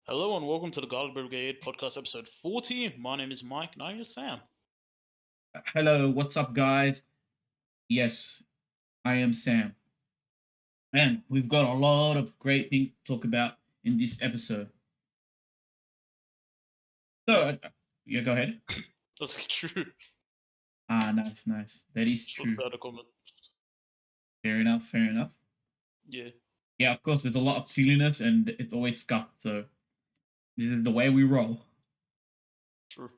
Hello and welcome to the Brigade podcast episode 40. My name is Mike and I'm your Sam. Hello, what's up, guys? Yes, I am Sam. And we've got a lot of great things to talk about in this episode. So, yeah, go ahead. That's true. Nice. That is true. Outside a comment. Fair enough. Yeah. Yeah, of course, there's a lot of silliness and it's always scuffed, so this is the way we roll. True.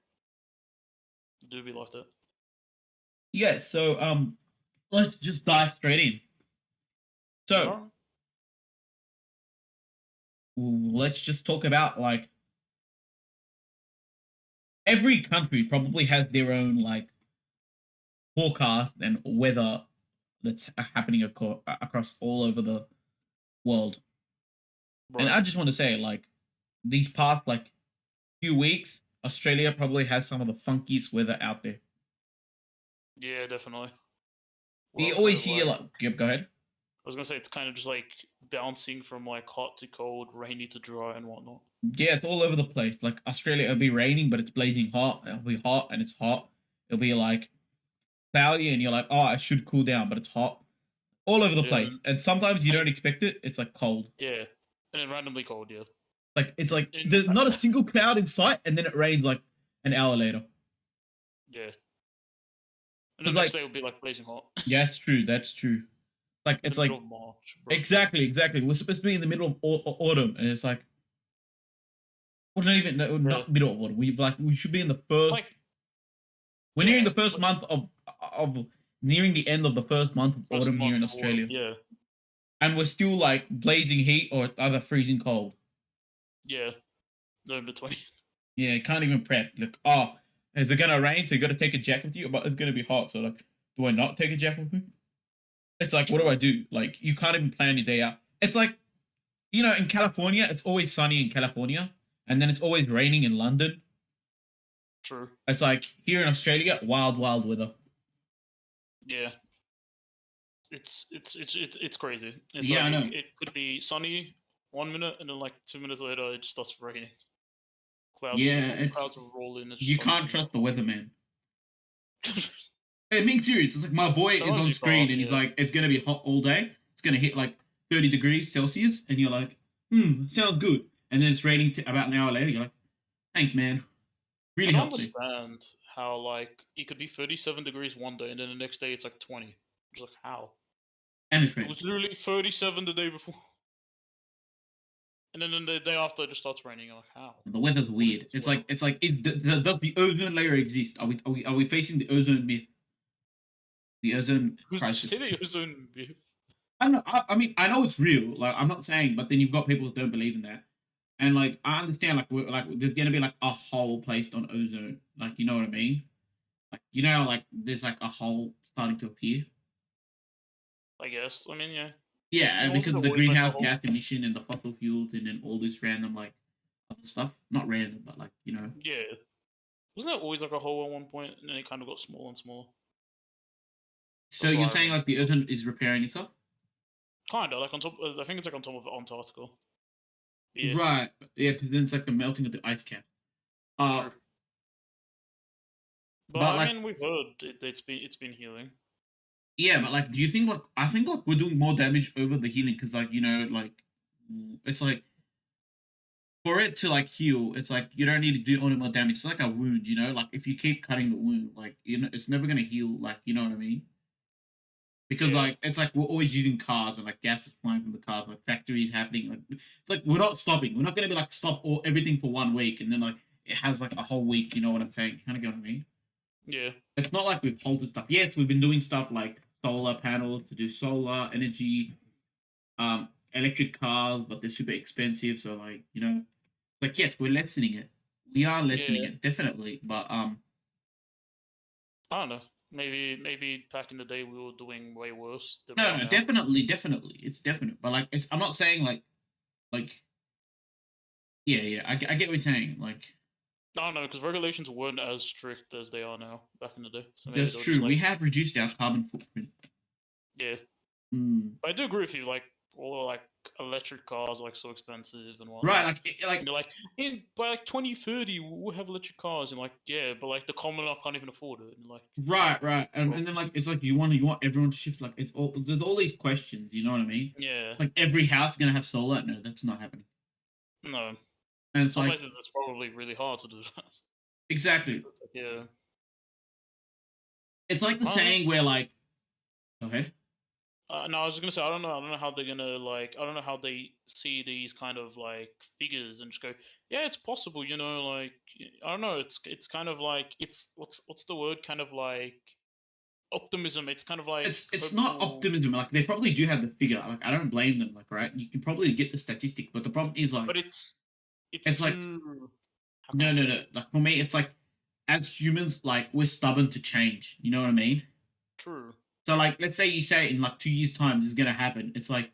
Do be like that. Yeah, so let's just dive straight in. So let's just talk about like every country probably has their own like forecast and weather that's happening across all over the world. Right. And I just want to say, like, these past like few weeks, Australia probably has some of the funkiest weather out there. Yeah, definitely. We always hear like, yep, go ahead. I was gonna say it's kind of just like bouncing from like hot to cold, rainy to dry, and whatnot. Yeah, it's all over the place. Like Australia, it'll be raining, but it's blazing hot. It'll be hot and it's hot. It'll be like cloudy, and you're like, oh, I should cool down, but it's hot. All over the place. And sometimes you don't expect it. It's like cold. Yeah, and then randomly cold. Yeah. Like it's like there's not a single cloud in sight, and then it rains like an hour later. Yeah. And the next day will be like blazing hot. Yeah, that's true. Like it's like March, exactly. We're supposed to be in the middle of autumn, and it's like, well, not even not middle of autumn. We should be in the first. Like, we're nearing the first month of nearing the end of the first month of autumn here in Australia. Yeah. And we're still like blazing heat or either freezing cold. Yeah. No in between. Yeah, you can't even prep. Like, oh, is it gonna rain? So you got to take a jacket with you, but it's gonna be hot. So like, do I not take a jacket with me? It's like, what do I do? Like, you can't even plan your day out. It's like, you know, in California, it's always sunny in California, and then it's always raining in London. True. It's like here in Australia, wild weather. Yeah. It's crazy. It's yeah, like, I know. It could be sunny 1 minute, and then like 2 minutes later, it just starts raining. Clouds will roll in. You can't trust the weatherman. Hey, being serious, it's like my boy is on screen and he's like, it's gonna be hot all day. It's gonna hit like 30 degrees Celsius, and you're like, sounds good. And then it's raining about an hour later. You're like, thanks, man. Really I don't understand how like it could be 37 degrees one day and then the next day it's like 20. It's like how? And it was literally 37 the day before. And then the day after it just starts raining. I'm like, how? The weather's weird. It's like does the ozone layer exist? Are we facing the ozone myth? The ozone crisis. Say the ozone myth. I know. I mean, I know it's real. Like, I'm not saying, but then you've got people who don't believe in that. And like, I understand. Like there's gonna be like a hole placed on ozone. Like, you know what I mean? Like, you know, like there's like a hole starting to appear. I guess. I mean, yeah. Yeah, because of the greenhouse gas emission and the fossil fuels, and then all this random like other stuff. Not random, but like, you know. Yeah. Wasn't there always like a hole at one point, and then it kind of got smaller and smaller? So you're saying like the ozone is repairing itself? Kinda, like on top. I think it's like on top of Antarctica. Yeah. Right. Yeah, because then it's like the melting of the ice cap. True. But I mean, we've heard it's been healing. Yeah, but like, do you think like I think like we're doing more damage over the healing because like, you know, like it's like for it to like heal, it's like you don't need to do any more damage. It's like a wound, you know. Like if you keep cutting the wound, like, you know, it's never gonna heal. Like, you know what I mean? Because like it's like we're always using cars and like gas is flying from the cars, like factories happening. Like it's like we're not stopping. We're not gonna be like stop everything for 1 week and then like it has like a whole week. You know what I'm saying? You kind of get what I mean? Yeah. It's not like we've halted stuff. Yes, we've been doing stuff like solar panels to do solar energy, electric cars, but they're super expensive. So like, you know, like yes, we're lessening it. We are lessening it definitely, but I don't know. Maybe back in the day we were doing way worse. No, definitely, it's definite. But like, I'm not saying like, yeah, I get what you're saying. Like, I don't know, because regulations weren't as strict as they are now back in the day. So that's true. We have reduced our carbon footprint. Yeah. But I do agree with you. Like, all like electric cars are like so expensive and Right, whatnot. like And they're like, by like 2030 we'll have electric cars, and like yeah, but like the commoner can't even afford it. And like, right, and then like it's like you want everyone to shift. Like it's all there's all these questions. You know what I mean? yeah, Like every house is gonna have solar. No, that's not happening. no. And it's Some like places it's probably really hard to do that. exactly. It's like, yeah, It's like the I don't know. saying where like okay, No, I was just gonna say I don't know. I don't know how they're gonna like. I don't know how they see these kind of like figures and just go, yeah, it's possible. You know, like I don't know. It's kind of like it's what's the word? Kind of like optimism. It's kind of like it's not hopeful, optimism. Like they probably do have the figure. Like I don't blame them. Like right, you can probably get the statistic, but the problem is like but it's it's like too. How can no I no say no. it? Like for me, it's like as humans, like we're stubborn to change. You know what I mean? True. So like let's say you say in like 2 years time this is gonna happen. It's like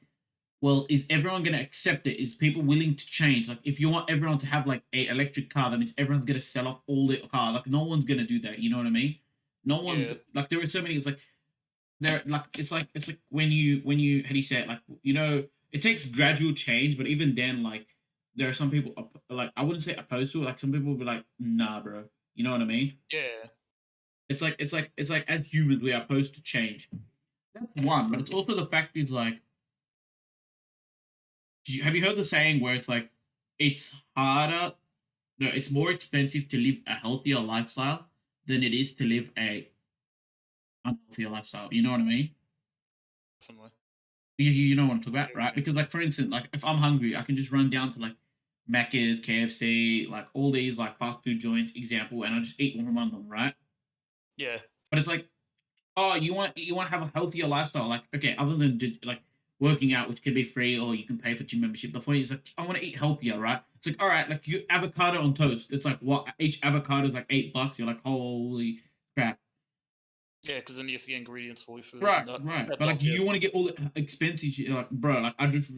well, is everyone going to accept it? Is people willing to change? Like, if you want everyone to have like a electric car, that means everyone's going to sell off all their car. Like, no one's going to do that. You know what I mean? No one's Yeah. like there are so many. It's like there like it's like when you how do you say it? Like it takes gradual change, but even then, like there are some people like I wouldn't say opposed to it. Like some people will be like, nah, bro. You know what I mean? Yeah. It's like as humans we are opposed to change. That's one, but True. it's also the fact is like have you heard the saying where it's like it's harder no it's more expensive to live a healthier lifestyle than it is to live a unhealthier lifestyle, you know what I mean? Definitely. You know what I'm talking about, Yeah, right? yeah. Because like for instance, like if I'm hungry I can just run down to like Macca's, KFC, like all these like fast food joints example, and I just eat one of them, right? Yeah. But it's like oh, you want to have a healthier lifestyle. Like, okay, other than like working out, which can be free or you can pay for gym membership. The point is like, I want to eat healthier, right? It's like, all right, like you avocado on toast. It's like what each avocado is like $8. You're like, holy crap. Yeah, because then you have to get ingredients for your food, Right, and that right. that's But up. like, Yeah. you want to get all the expensive shit. Like, bro, like I just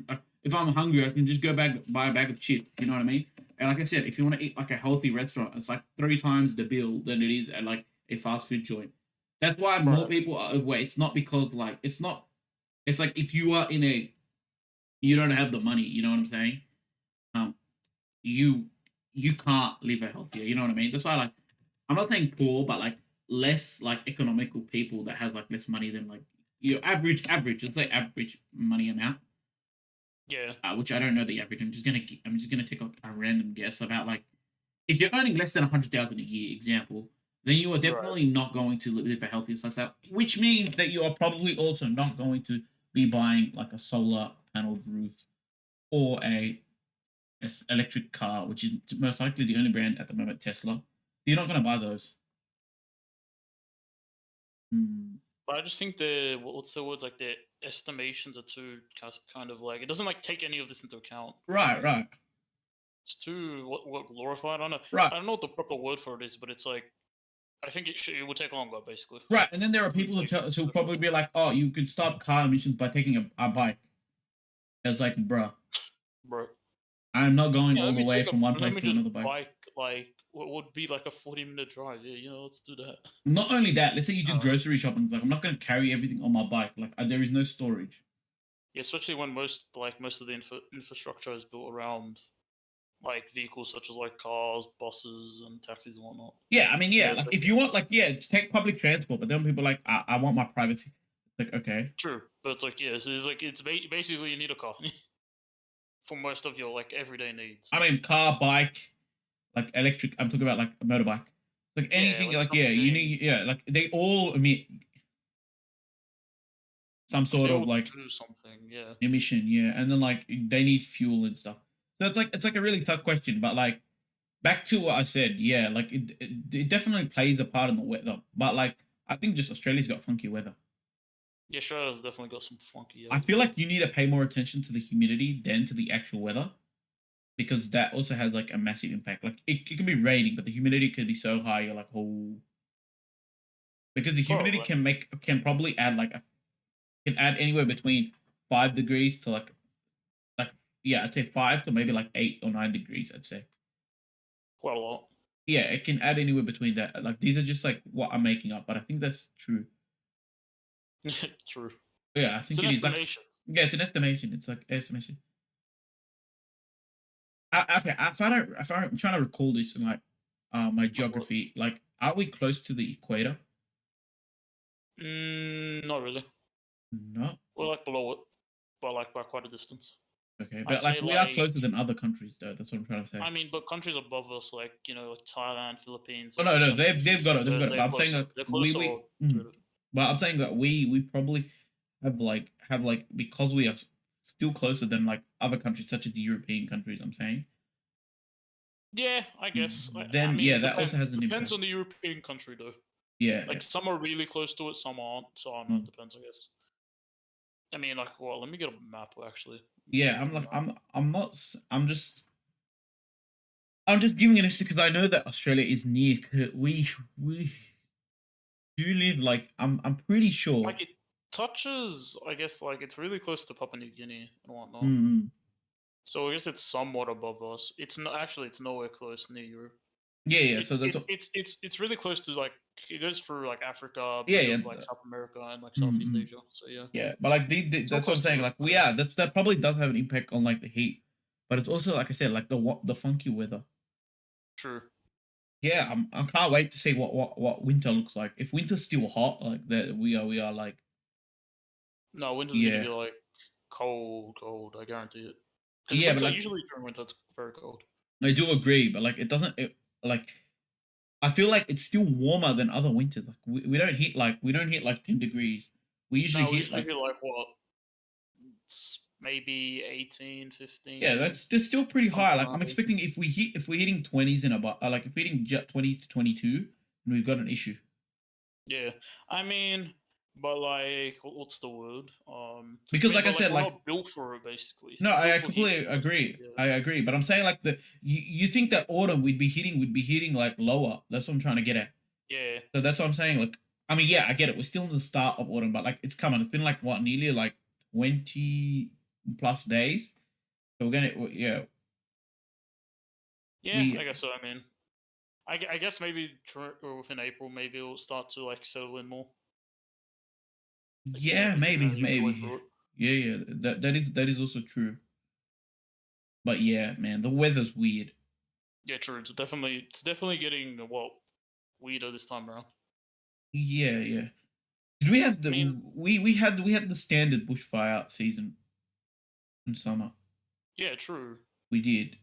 if I'm hungry, I can just go back buy a bag of chips. You know what I mean? And like I said, if you want to eat like a healthy restaurant, it's like 3 times the bill than it is at like a fast food joint. That's why more Right. people are overweight. It's not because like it's not. It's like if you are in a you don't have the money. You know what I'm saying? Um, you you can't live a healthier. You know what I mean? That's why like I'm not saying poor, but like less like economical people that have like less money than like your average. Let's say average money amount. Yeah. Which I don't know the average. I'm just gonna take like a random guess about like if you're earning less than 100,000 a year, example, then you are Right. definitely not going to live a healthy lifestyle. Which means that you are probably also not going to be buying like a solar panel roof or a electric car, which is most likely the only brand at the moment, Tesla. You're not going to buy those. Hmm. But I just think the what's the words like the estimations are too kind of like it doesn't like take any of this into account. Right, right, It's too what glorified. I don't know. right, I don't know what the proper word for it is, but it's like I think it would take longer basically. right. And then there are For it people to make who difference. probably be like, "Oh, you could stop car emissions by taking a bike." It's like, bruh, Bro. I'm not going Yeah, all the way from one let place me to just another bike. bike like what would be like a 40-minute drive. Yeah, let's do that. Not only that, let's say you just Uh, grocery shopping. Like, I'm not going to carry everything on my bike. Like, there is no storage. yeah, especially when most of the infrastructure is built around like vehicles such as like cars, buses, and taxis and whatnot. Yeah, I mean, yeah. Yeah, Like, but if you want, like, yeah, take public transport. But then people are like, I want my privacy. Like, okay. true, but it's like yeah, so it's like basically you need a car for most of your like everyday needs. I mean, car, bike, like electric. I'm talking about like a motorbike. Like Yeah, anything, like like yeah, you something need, yeah, like they all emit some like sort they of all like do something. Yeah, emission, yeah, and then like they need fuel and stuff. So it's like a really tough question, but like back to what I said, yeah, like it definitely plays a part in the weather, but like I think just Australia's got funky weather. yeah, sure, has definitely got some funky I weather. feel like you need to pay more attention to the humidity than to the actual weather because that also has like a massive impact. Like it can be raining, but the humidity could be so high, you're like, oh, because the humidity Probably. can probably add like can add anywhere between 5 degrees to like yeah, I'd say 5 to maybe like 8 or 9 degrees. I'd say Quite a lot. yeah, it can add anywhere between that. Like these are just like what I'm making up, but I think that's true. True. Yeah, I It's think an it is like estimation. Yeah, it's an estimation. It's like estimation. Okay, if I'm trying to recall this in like my Like what? geography, like are we close to the equator? Not really. No. We're like below it, but like by quite a distance. Okay, I'd but say like we are like closer than other countries, though. That's what I'm trying to say. I mean, but countries above us, like like Thailand, Philippines, Oh or no, like no, Southeast they've Asia, got it, they've got it. they're But I'm saying closer. like They're closer. but I'm saying that we probably have like because we are still closer than like other countries such as the European countries. I'm saying Yeah, I guess. I then yeah, mean, that also depends. has an Depends impact. on the European country, though. Yeah, yeah. Like some are really close to it, some aren't. So I don't know. It Mm. depends, I guess. I mean, like, well, let me get a map actually. Let me Yeah, get a map. I'm not I'm just giving it a because I know that Australia is near. We do live like I'm pretty sure. Like it touches, I guess, like it's really close to Papua New Guinea and whatnot. Mm-mm. So I guess it's somewhat above us. It's not actually. It's nowhere close near Europe. Yeah, yeah. So It's that's it, it's really close to like it goes through like Africa, a yeah, bit yeah. of like South America and like Southeast Mm-mm. Asia. So yeah, Yeah, but like it's all that's what I'm close to saying. it, Like I we guess. are that probably does have an impact on like the heat, but it's also like I said, like the funky weather. True. Yeah, I can't wait to see what winter looks like. If winter's still hot, like that, we are like No, winter's gonna yeah, be like cold, cold. I guarantee it. Because yeah, but winter like usually during winter it's very cold. I do agree, but like it doesn't like I feel like it's still warmer than other winters. Like we don't hit like 10 degrees. We usually No, we hit usually like be like what? It's maybe 18, yeah, 15, that's still pretty high. something Like around I'm there. expecting if we're hitting 20s and above, like if we're hitting 20 to 22, then we've got an issue. Yeah, I mean, but like, what's the word? I Because mean, like I but like, said, we're like not built for it. Basically, no, we're built I for heat completely for the most part. agree. Yeah, I agree, but I'm saying like you think that autumn we'd be hitting like lower. That's what I'm trying to get at. yeah, So that's what I'm saying. Like I mean, yeah, I get it. We're still in the start of autumn, but like it's coming. It's been like what nearly like 20 plus days. So we're gonna yeah yeah. we I guess so. I mean, I guess maybe or within April, maybe it'll start to like settle in more. Like yeah if maybe you go maybe through it. yeah yeah that is also true. But yeah, man, the weather's weird. Yeah, true. It's definitely getting weirder this time around. Yeah yeah. Did we have I the mean, we had the standard bushfire season in summer? yeah, true. We did.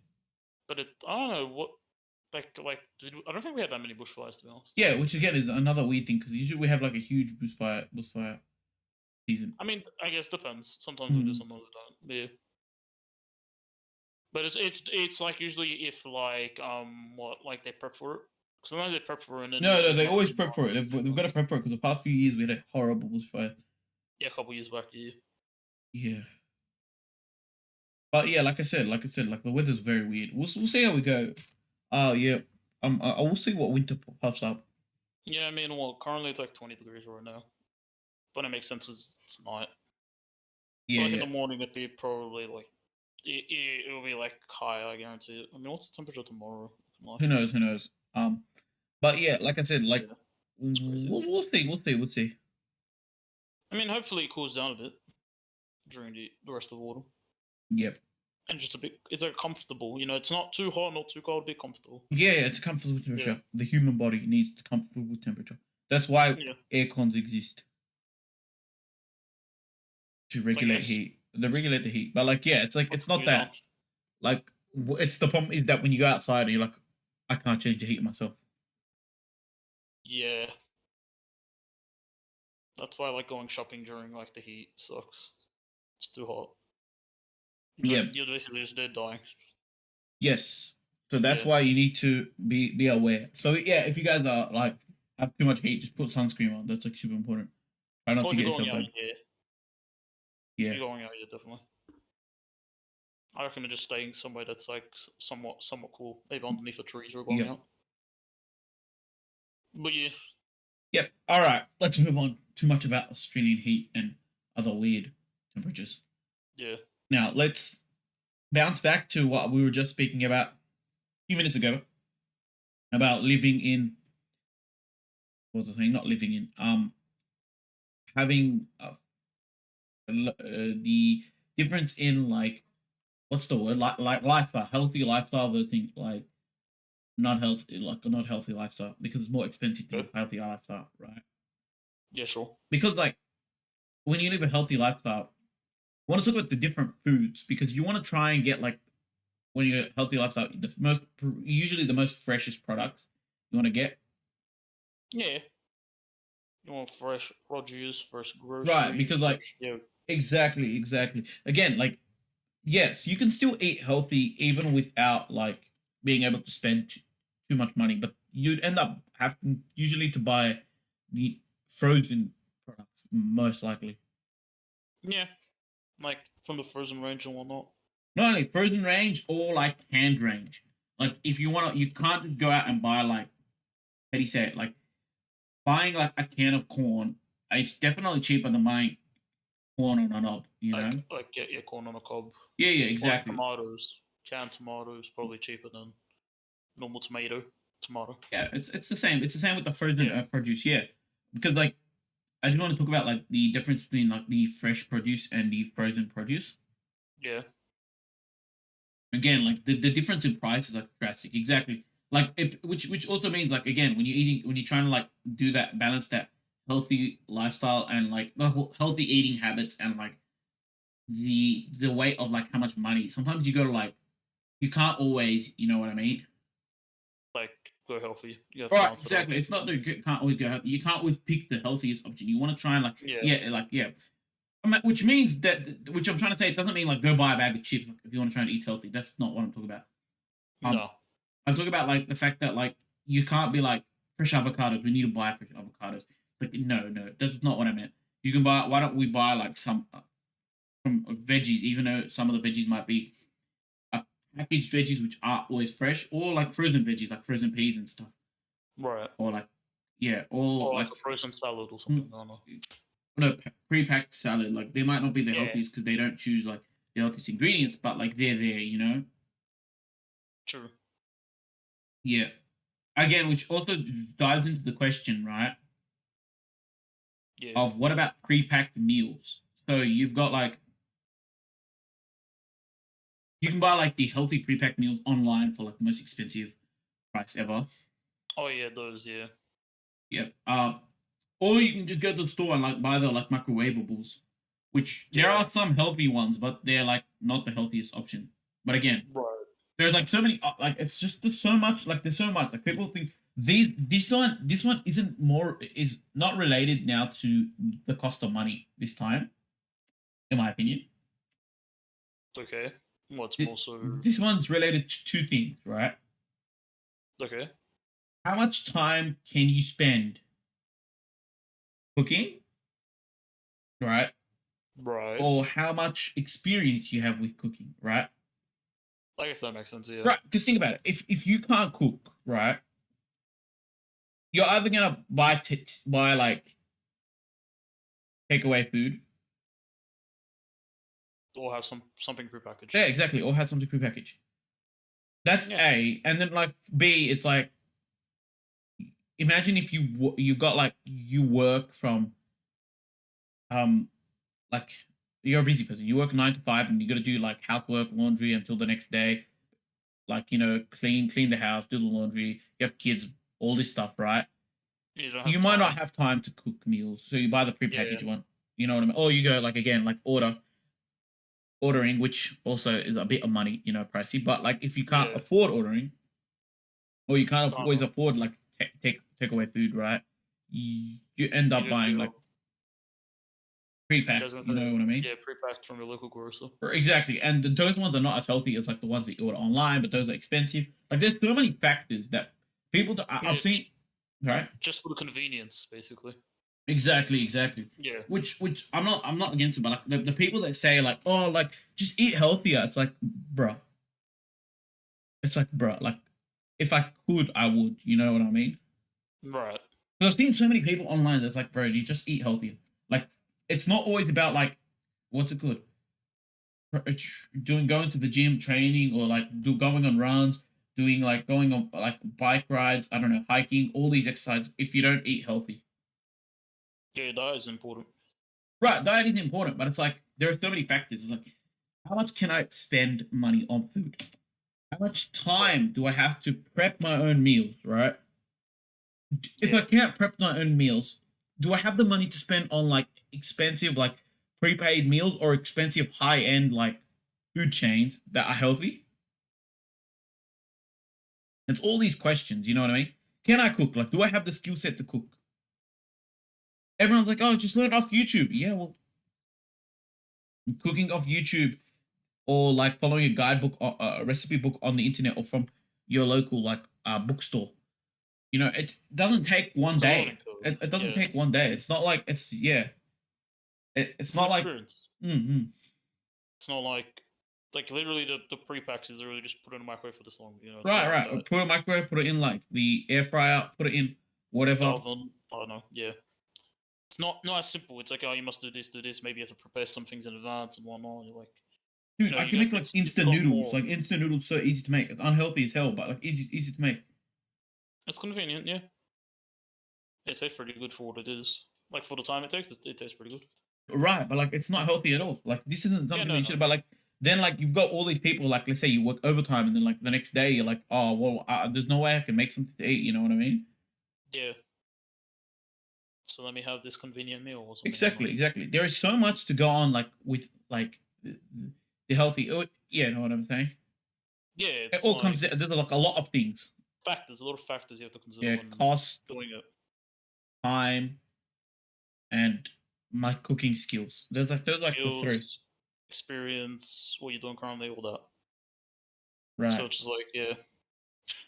But I don't know what I don't think we had that many bushfires to be honest. Yeah, which again is another weird thing because usually we have like a huge bushfire season. I mean, I guess depends. Sometimes we do, Mm. sometimes we don't. Yeah, but it's like usually if like what like they prep for it. Sometimes they prep for it and then No, it no, just they knocks always them prep down. for it. They've got to Sometimes. prep for it because the past few years we had a horrible bushfire. Yeah, a couple years back. Yeah. Yeah, but yeah, like I said, like the weather's very weird. We'll see how we go. Yeah, I will see what winter pops up. Yeah, I mean, well, currently it's like 20 degrees right now, but it makes sense 'cause it's not. But Yeah, like in yeah. the morning, it'd be probably like it'll be like high. I guarantee it. I mean, what's the temperature tomorrow? Like, Who knows? Who knows? But yeah, like I said, like yeah, it's crazy. we'll see. I mean, hopefully it cools down a bit during the rest of autumn, Yep. and just a bit. It's like comfortable. It's not too hot, not too cold. Be comfortable. Yeah, yeah, it's a comfortable Yeah, temperature. The human body needs comfortable temperature. That's why yeah. air cons exist to Like regulate as heat. They regulate the heat, but like, yeah, it's like like it's not cool down. that. Like, it's the problem is that when you go outside and you're like, I can't change the heat myself. Yeah, that's why I like going shopping during like the heat. Sucks. It's too hot. Yeah. You're basically just dead dying. Yes. So that's Yeah. why you need to be aware. So yeah, if you guys are like have too much heat, just put sunscreen on. That's like super important. Try not Well, to if get you're going yourself out, burned. yeah. If Yeah. you're going out, yeah, definitely. I recommend just staying somewhere that's like somewhat cool, maybe underneath a tree or going Yep. out. But yeah, Yep. All right. Let's move on. Too much about Australian heat and other weird temperatures. yeah, Now let's bounce back to what we were just speaking about a few minutes ago about living in what was the thing? Not living in having the difference in like what's the word like lifestyle, healthy lifestyle versus like not healthy lifestyle because it's more expensive to live Okay. a healthy lifestyle, right? Yeah, sure. Because like when you live a healthy lifestyle, I want to talk about the different foods because you want to try and get like when you're healthy lifestyle, the most usually the most freshest products you want to get. Yeah. You want fresh produce, fresh Right, groceries, because like fresh. Yeah. exactly. Again, like yes, you can still eat healthy even without like being able to spend too much money, but you'd end up having usually to buy the frozen products most likely. Yeah. Like from the frozen range and whatnot. Not only frozen range or like canned range. Like if you want to, you can't just go out and buy like how do you say it? Like buying like a can of corn. It's definitely cheaper than buying corn on a knob. You know? Like get corn on a cob. Yeah, Or like exactly. tomatoes. Canned tomatoes probably cheaper than normal tomato. Yeah, it's the same. It's the same with the frozen Yeah. produce. Yeah, because like I just want to talk about like the difference between like the fresh produce and the frozen produce. Yeah. Again, like the difference in price is like drastic. Exactly. Like it, which also means like again when you're trying to like do that balance that healthy lifestyle and like the whole healthy eating habits and like the weight of like how much money. Sometimes you go to like you can't always, you know what I mean? Like go healthy. You have to Right, balance it out. exactly. It's not that you can't always go healthy. You can't always pick the healthiest option. You want to try and Yeah. yeah. I mean, which means that which I'm trying to say it doesn't mean like go buy a bag of chips if you want to try and eat healthy. That's not what I'm talking about. Um, No. I'm talking about like the fact that like you can't be like fresh avocados. We need to buy fresh avocados. Like no, that's not what I meant. You can buy. Why don't we buy like some veggies, even though some of the veggies might be packaged veggies which aren't always fresh, or like frozen veggies like frozen peas and stuff, Right. or like yeah, or Or like like a frozen salad or mm, something. I don't know. no pre-packed salad. Like they might not be the Yeah. healthiest because they don't choose like the healthiest ingredients, but like they're there, you know. True. Yeah. Again, which also dives into the question, right? Yeah. Of what about pre-packed meals? So you've got like you can buy like the healthy pre-packed meals online for like the most expensive price ever. Oh yeah, those. Yeah. Yep. Or you can just go to the store and like buy the like microwavables, which there Yeah. are some healthy ones, but they're like not the healthiest option. But again, Right. there's like so many like it's just there's so much like there's so much like people think these this one isn't more is not related now to the cost of money this time in my opinion. Okay. What's more so? This one's related to two things, right? Okay. How much time can you spend cooking, right? Right. Or how much experience you have with cooking, right? I guess that makes sense. Yeah. Right, because think about it. If you can't cook, right, you're either gonna buy like takeaway food. Or have something prepackaged. Yeah, exactly, or have something prepackaged. That's Yeah. A, and then like B, it's like imagine if you got like you work from um like you're a busy person. You work 9 to 5, and you got to do like housework, laundry until the next day. Like clean the house, do the laundry. You have kids, all this stuff, right? You don't have You might not time. have time to cook meals, so you buy the Yeah. prepackaged one. You know what I mean? Or you go like again, like ordering, which also is a bit of money, pricey. But like if you can't Yeah. afford ordering, or you can't Uh always huh. afford like take away food, right? You end You up just buying go. like I pre-packed. was gonna You know say, what I mean? yeah, prepacked from your local grocer. Exactly, and those ones are not as healthy as like the ones that you order online, but those are expensive. Like there's so many factors that I've Yeah, seen, right? just for the convenience, basically. Exactly. Yeah. Which I'm not against it, but like the people that say like, oh, like just eat healthier. It's like, bruh. It's like, bruh. Like, if I could, I would. You know what I mean? Right. Because I've seen so many people online that's like, bro, you just eat healthier. Like, it's not always about like, what's it good? Doing going to the gym, training, or like going on runs, doing like going on like bike rides. I don't know, hiking, all these exercises. If you don't eat healthy, Yeah, that is important. Right, diet is important, but it's like there are so many factors. It's like, how much can I spend money on food? How much Right. time do I have to prep my own meals, right? If I Yeah. can't prep my own meals, do I have the money to spend on like expensive like prepaid meals or expensive high end like food chains that are healthy? It's all these questions, you know what I mean? Can I cook? Like, do I have the skill set to cook? Everyone's like, oh, just learn off YouTube. Yeah, well, cooking off YouTube or like following a guidebook or a recipe book on the internet or from your local like bookstore. You know, it doesn't take one It's a learning day. curve. It doesn't Yeah. take one day. It's not like it's yeah. It's It's an not like experience. mm-hmm. It's not like literally the pre-packs is literally just put in a microwave for this long. You know, it's Right, not like right. that. Put it in microwave, put it in like the air fryer, put it in whatever. Oven. I don't know. Yeah. It's not as simple. It's like, oh, you must do this. Maybe you have to prepare some things in advance and whatnot. You're like, Dude, I you can got make like it's instant got noodles. more. Like instant noodles, so easy to make. It's unhealthy as hell, but like easy to make. It's convenient. Yeah. It tastes pretty good for what it is. Like for the time it takes, it tastes pretty good. Right, but like it's not healthy at all. Like this isn't Yeah. something that No. you No. should. But like then like you've got all these people. Like let's say you work overtime, and then like the next day you're like, oh well, there's no way I can make something to eat. You know what I mean? Yeah. So let me have this convenient meal or something. I don't know. Exactly. There is so much to go on like with like the healthy. Oh, yeah, know what I'm saying? Yeah. It It's all comes. like There's like a lot of things. factors. A lot of factors you have to consider Yeah, when cost, doing it. time, and my cooking skills. There's like the three. Skills, experience, what you're doing currently, all that. So Right. it's just like, yeah.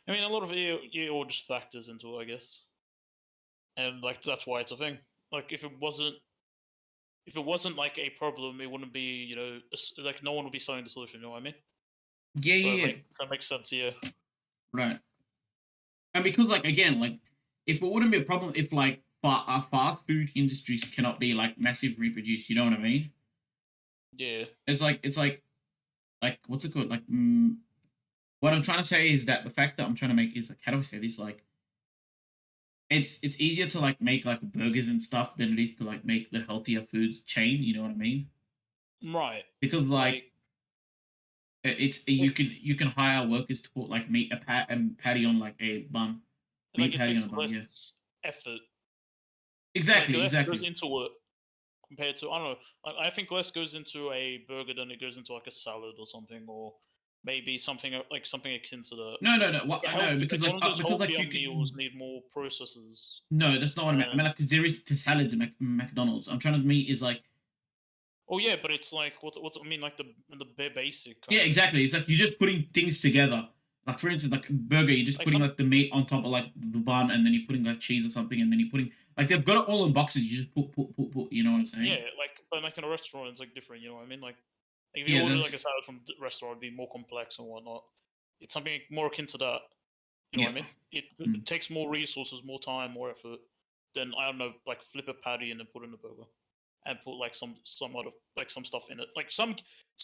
I mean, a lot of it all just factors into it, I guess. And like that's why it's a thing. Like if it wasn't like a problem, it wouldn't be like no one would be selling the solution. You know what I mean? Yeah, So yeah, yeah. that makes sense. Yeah, Right. And because like again, like if it wouldn't be a problem if like fast food industries cannot be like massive reproduced, you know what I mean? yeah, It's like what's it called? Like what I'm trying to say is that the fact that I'm trying to make is like how do I say this? Like it's easier to like make like burgers and stuff than it is to like make the healthier foods chain. You know what I mean? right. Because like Like, it's well, you can hire workers to put like meat a patty on like a bun, like meat it patty on a takes bun. Yeah, less effort. Like exactly, less goes exactly. into it compared to I don't know. I think less goes into a burger than it goes into like a salad or something, or maybe something like something akin to that. No. What? A No, healthy, like because one like of those healthier you meals can. need more processes. No, that's not what I meant. I mean, like, because there is salads at McDonald's. I'm trying to meet is like, Oh yeah, but it's like what's I mean like the bare basic kind yeah, of thing. exactly. It's like you're just putting things together. Like for instance, like a burger, you're just Like putting some like the meat on top of like the bun, and then you're putting like cheese or something, and then you're putting like they've got it all in boxes. You just put. You know what I'm yeah, saying? but like in a restaurant it's like different. You know what I mean? Like if you Yeah, order like a that's salad from the restaurant, it'd be more complex and whatnot. It's something more akin to that. You know what yeah. I mean? Mm. It takes more resources, more time, more effort than I don't know, like flip a patty and then put in a burger and put like some other like some stuff in it. Like some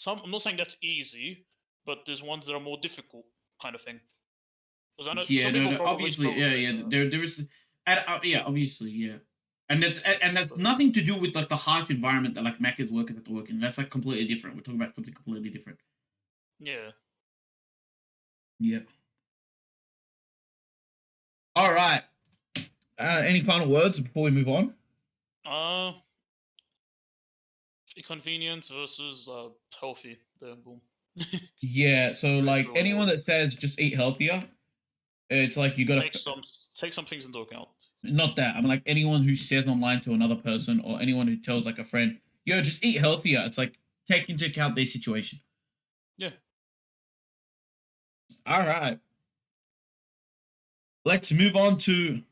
I'm not saying that's easy, but there's ones that are more difficult kind of thing. Because I know Yeah, some people no. probably Obviously, struggle yeah, doing yeah. that. There is, and yeah, obviously, yeah. And that's But nothing to do with like the harsh environment that like Macca's workers have to work in. That's like completely different. We're talking about something completely different. yeah. Yeah. All right. Any final words before we move on? Uh Convenience versus healthy. There, boom. Yeah. So There's like the anyone reward. that says just eat healthier, it's like you gotta Take some things into account. not that. I mean like anyone who says online to another person or anyone who tells like a friend, yo, just eat healthier. It's like take into account their situation. Yeah. All right. Let's move on to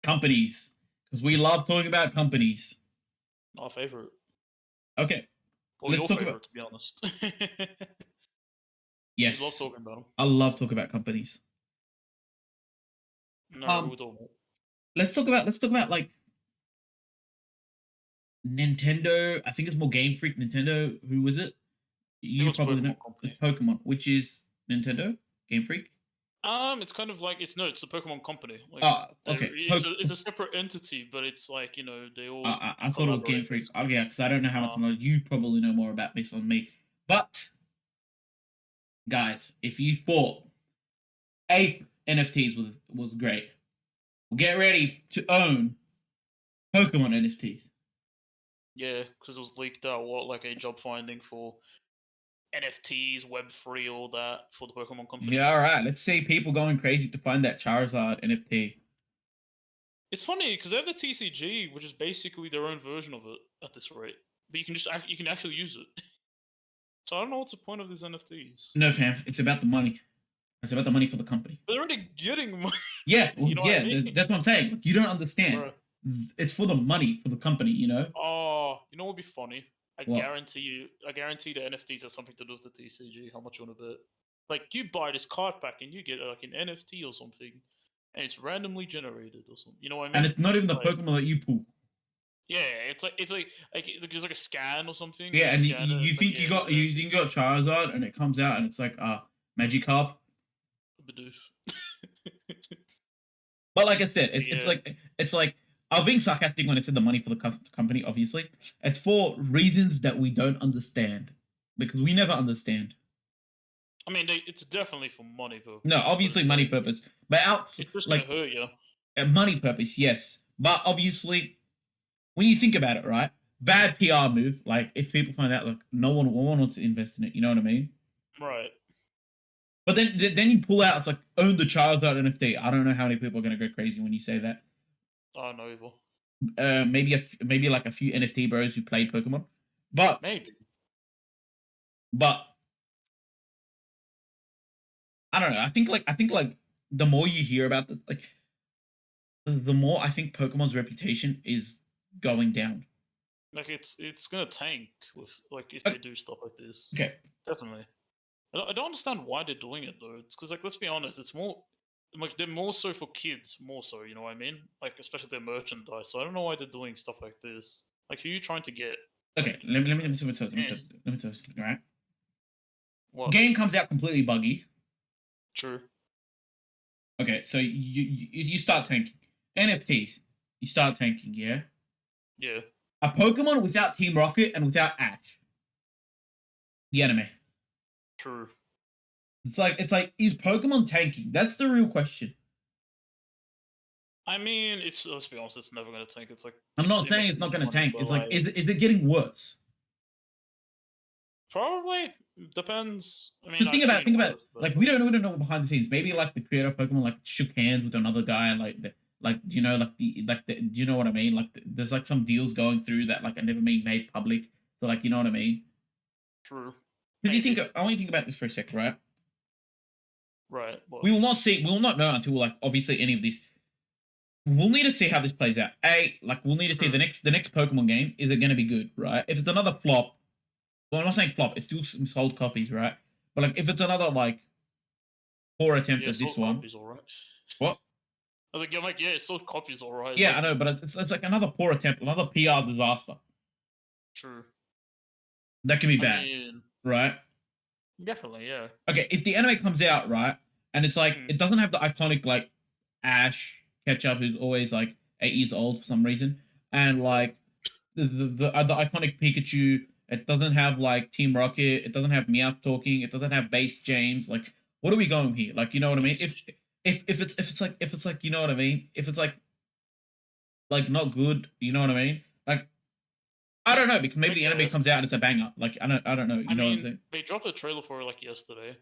companies because we love talking about companies. Our favorite. Okay, Or let's your talk about favorite, to be honest. You love yes. talking about them. I love talking about companies. No, we Um, were talking about. let's talk about like Nintendo. I think it's more Game Freak. Nintendo. Who was it? It You was probably know. Pokemon It's Company. Pokemon, which is Nintendo Game Freak. It's kind of like it's the Pokemon Company. Like Okay. it's a separate entity, but it's like they all I thought it was Game collaborate Freak. Oh basically. yeah, because I don't know how much Uh, knowledge you probably know more about based on me. But guys, if you thought ape NFTs was great, get ready to own Pokemon NFTs. yeah, because it was leaked out like a job finding for NFTs, Web3, all that for the Pokemon Company. Yeah, all right. Let's see people going crazy to find that Charizard NFT. It's funny because they have the TCG, which is basically their own version of it at this rate, but you can actually use it. So I don't know what's the point of these NFTs. No, fam. It's about the money. It's about the money for the company. They're already getting money. Yeah, well, You know what I yeah. mean, That's what I'm saying. Like, you don't understand. bro? It's for the money for the company. You know Oh, you know what would be funny? what? I guarantee the NFTs have something to do with the TCG. How much you want to bet? Like you buy this card pack and you get like an NFT or something, and it's randomly generated or something. You know what I And mean? it's not even the Like Pokemon that you pull. yeah, it's like there's like a scan or something. Yeah, You and scan it, you like think yeah, it's an you NFT. think you got Charizard, and it comes out, and it's like Magikarp. Bidoof. But like I said, Yeah, it's like I was being sarcastic when I said the money for the company. Obviously, it's for reasons that we don't understand because we never understand. I mean it's definitely for money No, purposes, but obviously it's money like purpose, but out it's just gonna like hurt you. money purpose, yes. But obviously, when you think about it, right? Bad PR move. Like if people find out, like no one wants to invest in it. You know what I mean? Right. But then you pull out. It's like own the Charizard NFT. I don't know how many people are gonna go crazy when you say that. Oh no evil. Maybe like a few NFT bros who played Pokemon, but Maybe. but I don't know. I think like the more you hear about the more I think Pokemon's reputation is going down. Like it's gonna tank with like if Uh, they do stuff like this. Okay, Definitely. I don't understand why they're doing it though. It's because like let's be honest, it's more like they're more so for kids, more so. You know what I mean? Like especially their merchandise. So I don't know why they're doing stuff like this. Like who are you trying to get? okay. Like eh, Let me tell you. All right. what? Game comes out completely buggy. True. Okay, so you start tanking NFTs. You start tanking, yeah. Yeah. A Pokemon without Team Rocket and without Ash, the anime. True. It's like is Pokemon tanking? That's the real question. I mean, it's let's be honest, it's never gonna tank. It's like I'm not it saying makes it's too not much going to money, tank. but It's like like is it getting worse? probably depends. I mean, Just I've seen think about it. worse, but Like we don't know behind the scenes. Maybe like the creator of Pokemon like shook hands with another guy and like do you know do you know what I mean? Like there's like some deals going through that like are never being made public. So like you know what I mean? true. Because you think Maybe. I want you to think about this for a sec, right? Right. What? We will not know until like obviously any of this. We'll need to see how this plays out. Like we'll need to see True. the next Pokemon game. Is it going to be good, right? If it's another flop, well, I'm not saying flop. It's still some sold copies, right? But like if it's another like poor attempt Yeah, at this sold one, copies, alright. I what? was like, yeah, sold copies, alright. Yeah, I Like, know, but it's like another poor attempt, another PR disaster. true. That can be I bad, mean, right? definitely, yeah. Okay, if the anime comes out, right, and it's like Mm. it doesn't have the iconic like Ash Ketchup who's always like 8 years old for some reason, and So, like the iconic Pikachu. It doesn't have like Team Rocket. It doesn't have Meowth talking. It doesn't have Base James. Like, what are we going here? Like, you know what I mean? piece of If it's like you know what I mean? If it's like not good, you know what I mean? Like, I don't know because maybe I the anime guess. comes out and it's a banger. Like, I don't know. I You know what I'm mean, saying? they dropped a trailer for it like yesterday,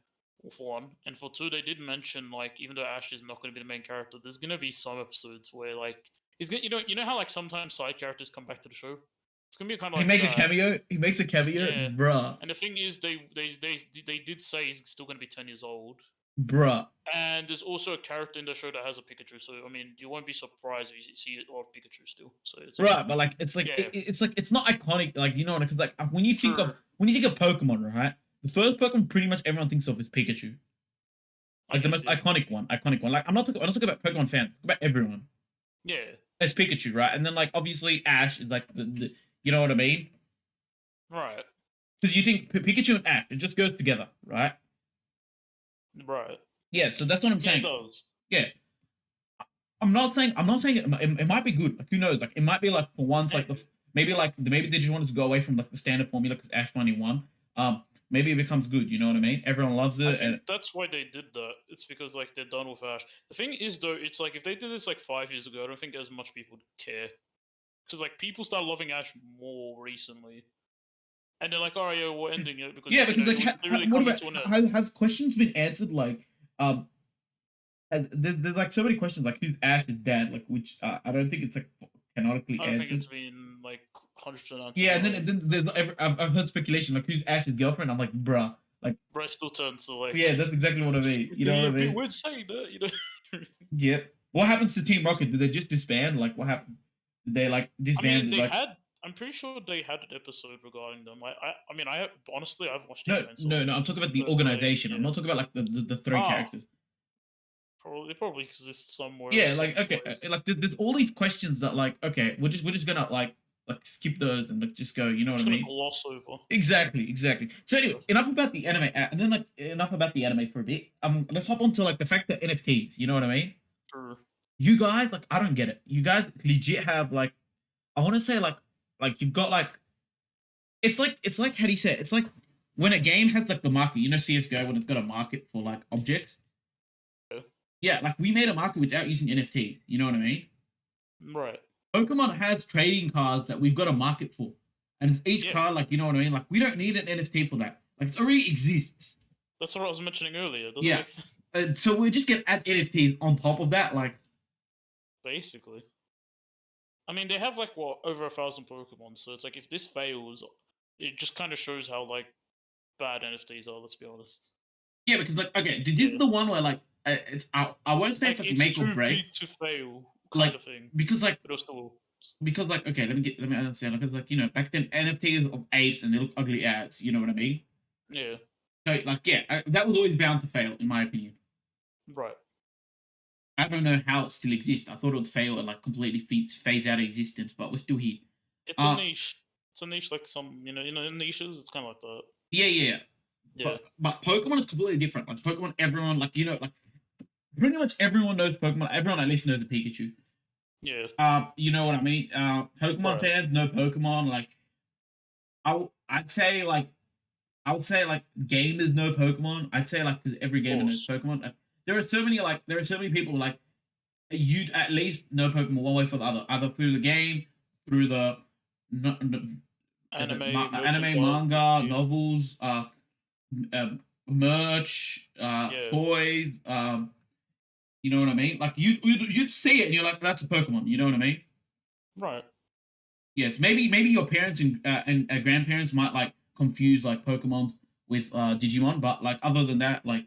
for one, and for two, they did mention like even though Ash is not going to be the main character, there's going to be some episodes where like he's gonna, you know how like sometimes side characters come back to the show. It's gonna be kind of He like make a that. cameo. He makes a cameo, Yeah. bruh, And the thing is, they did say he's still going to be 10 years old. bruh, And there's also a character in the show that has a Pikachu, so I mean, you won't be surprised if you see a lot of Pikachu still. So it's like, bruh. But like, yeah, it's like it's not iconic. Like, you know, because like true. when you think of Pokemon, right? The first Pokemon pretty much everyone thinks of is Pikachu. I Like the can most see it. iconic one. Like I'm not talking about Pokemon fans. I'm talking about everyone. Yeah, It's Pikachu, right? And then like obviously Ash is like the you know what I mean? right, Because you think Pikachu and Ash, it just goes together, right? right. Yeah, so that's what I'm Yeah, it saying. does. Yeah, I'm not saying it might be good. Like who knows? Like it might be like for once, like Maybe. maybe they just wanted to go away from like the standard formula because Ash finally won. Maybe it becomes good. You know what I mean? Everyone loves I it, think and that's why they did that. It's because like they're done with Ash. The thing is though, it's like if they did this like 5 years ago, I don't think as much people would care. Because like people start loving Ash more recently. And they're like, oh yeah, we're ending it because yeah, you because know like, it was literally what coming about to an end. has questions been answered? Like, there's like so many questions like who's Ash's dad? Like, which I don't think it's like canonically I don't think answered. it's been like 100% answered. Yeah, No, and then there's I've heard speculation like who's Ash's girlfriend. I'm like, bruh, like, but I still turn to like, yeah, that's exactly what I mean. You know you're what a I bit mean? weird saying that, you know. Yep. What happens to Team Rocket? Did they just disband? Like, what happened? Did they like I mean, disbanded? they Like, had. I'm pretty sure they had an episode regarding them. I mean, honestly, I've watched the no, anime, so no, no. I'm talking about the but it's like, organization. I'm yeah, not talking about like the three ah, characters. probably exists somewhere, Yeah, some like okay, place. like there's all these questions that like okay, we're just gonna like skip those and like just go. You know I'm what I just gonna mean? gloss over. Exactly, exactly. So anyway, Yeah, enough about the anime, and then like enough about the anime for a bit. Let's hop on to like the fact that NFTs. You know what I mean? true. You guys like I don't get it. You guys legit have like I want to say like you've got like it's like how do you say it? It's like when a game has like the market. You know CS:GO when it's got a market for like objects. Yeah. Yeah, like we made a market without using NFTs. You know what I mean? Right. Pokemon has trading cards that we've got a market for, and it's each Yeah. card like you know what I mean. Like we don't need an NFT for that. Like it already exists. That's what I was mentioning earlier. It doesn't Yeah. make sense. So we just get add NFTs on top of that. Like Basically. I mean, they have like what over 1,000 Pokemon, so it's like if this fails, it just kind of shows how like bad NFTs are. Let's be honest. yeah, because like okay, this is Yeah. the one where like it's I won't say it's Like like it's make or too break. big to fail, kind Like of thing. because like But also, okay, let me understand because like you know back then NFTs of apes and they look ugly ads. You know what I mean? yeah, So like yeah, that was always bound to fail in my opinion. right. I don't know how it still exists. I thought it would fail and like completely phase out of existence, but we're still here. It's a Uh niche. It's a niche like some, in niches. It's kind of like that. yeah, yeah. Yeah, But Pokemon is completely different. Like Pokemon, everyone like you know like pretty much everyone knows Pokemon. Everyone at least knows the Pikachu. yeah, You know what I mean? Pokemon right. fans know Pokemon. Like I'd say like I would say like gamers know Pokemon. I'd say like 'cause every Of gamer knows course. Pokemon. There are so many people like you'd at least know Pokemon one way for the other, either through the game, through the no, no, is it Anime, anime, merchandise, manga, yeah, novels, uh merch, yeah, toys. You know what I mean? Like you'd see it and you're like, that's a Pokemon. You know what I mean? right. Yes, maybe your parents and grandparents might like confuse like Pokemon with Digimon, but like other than that, like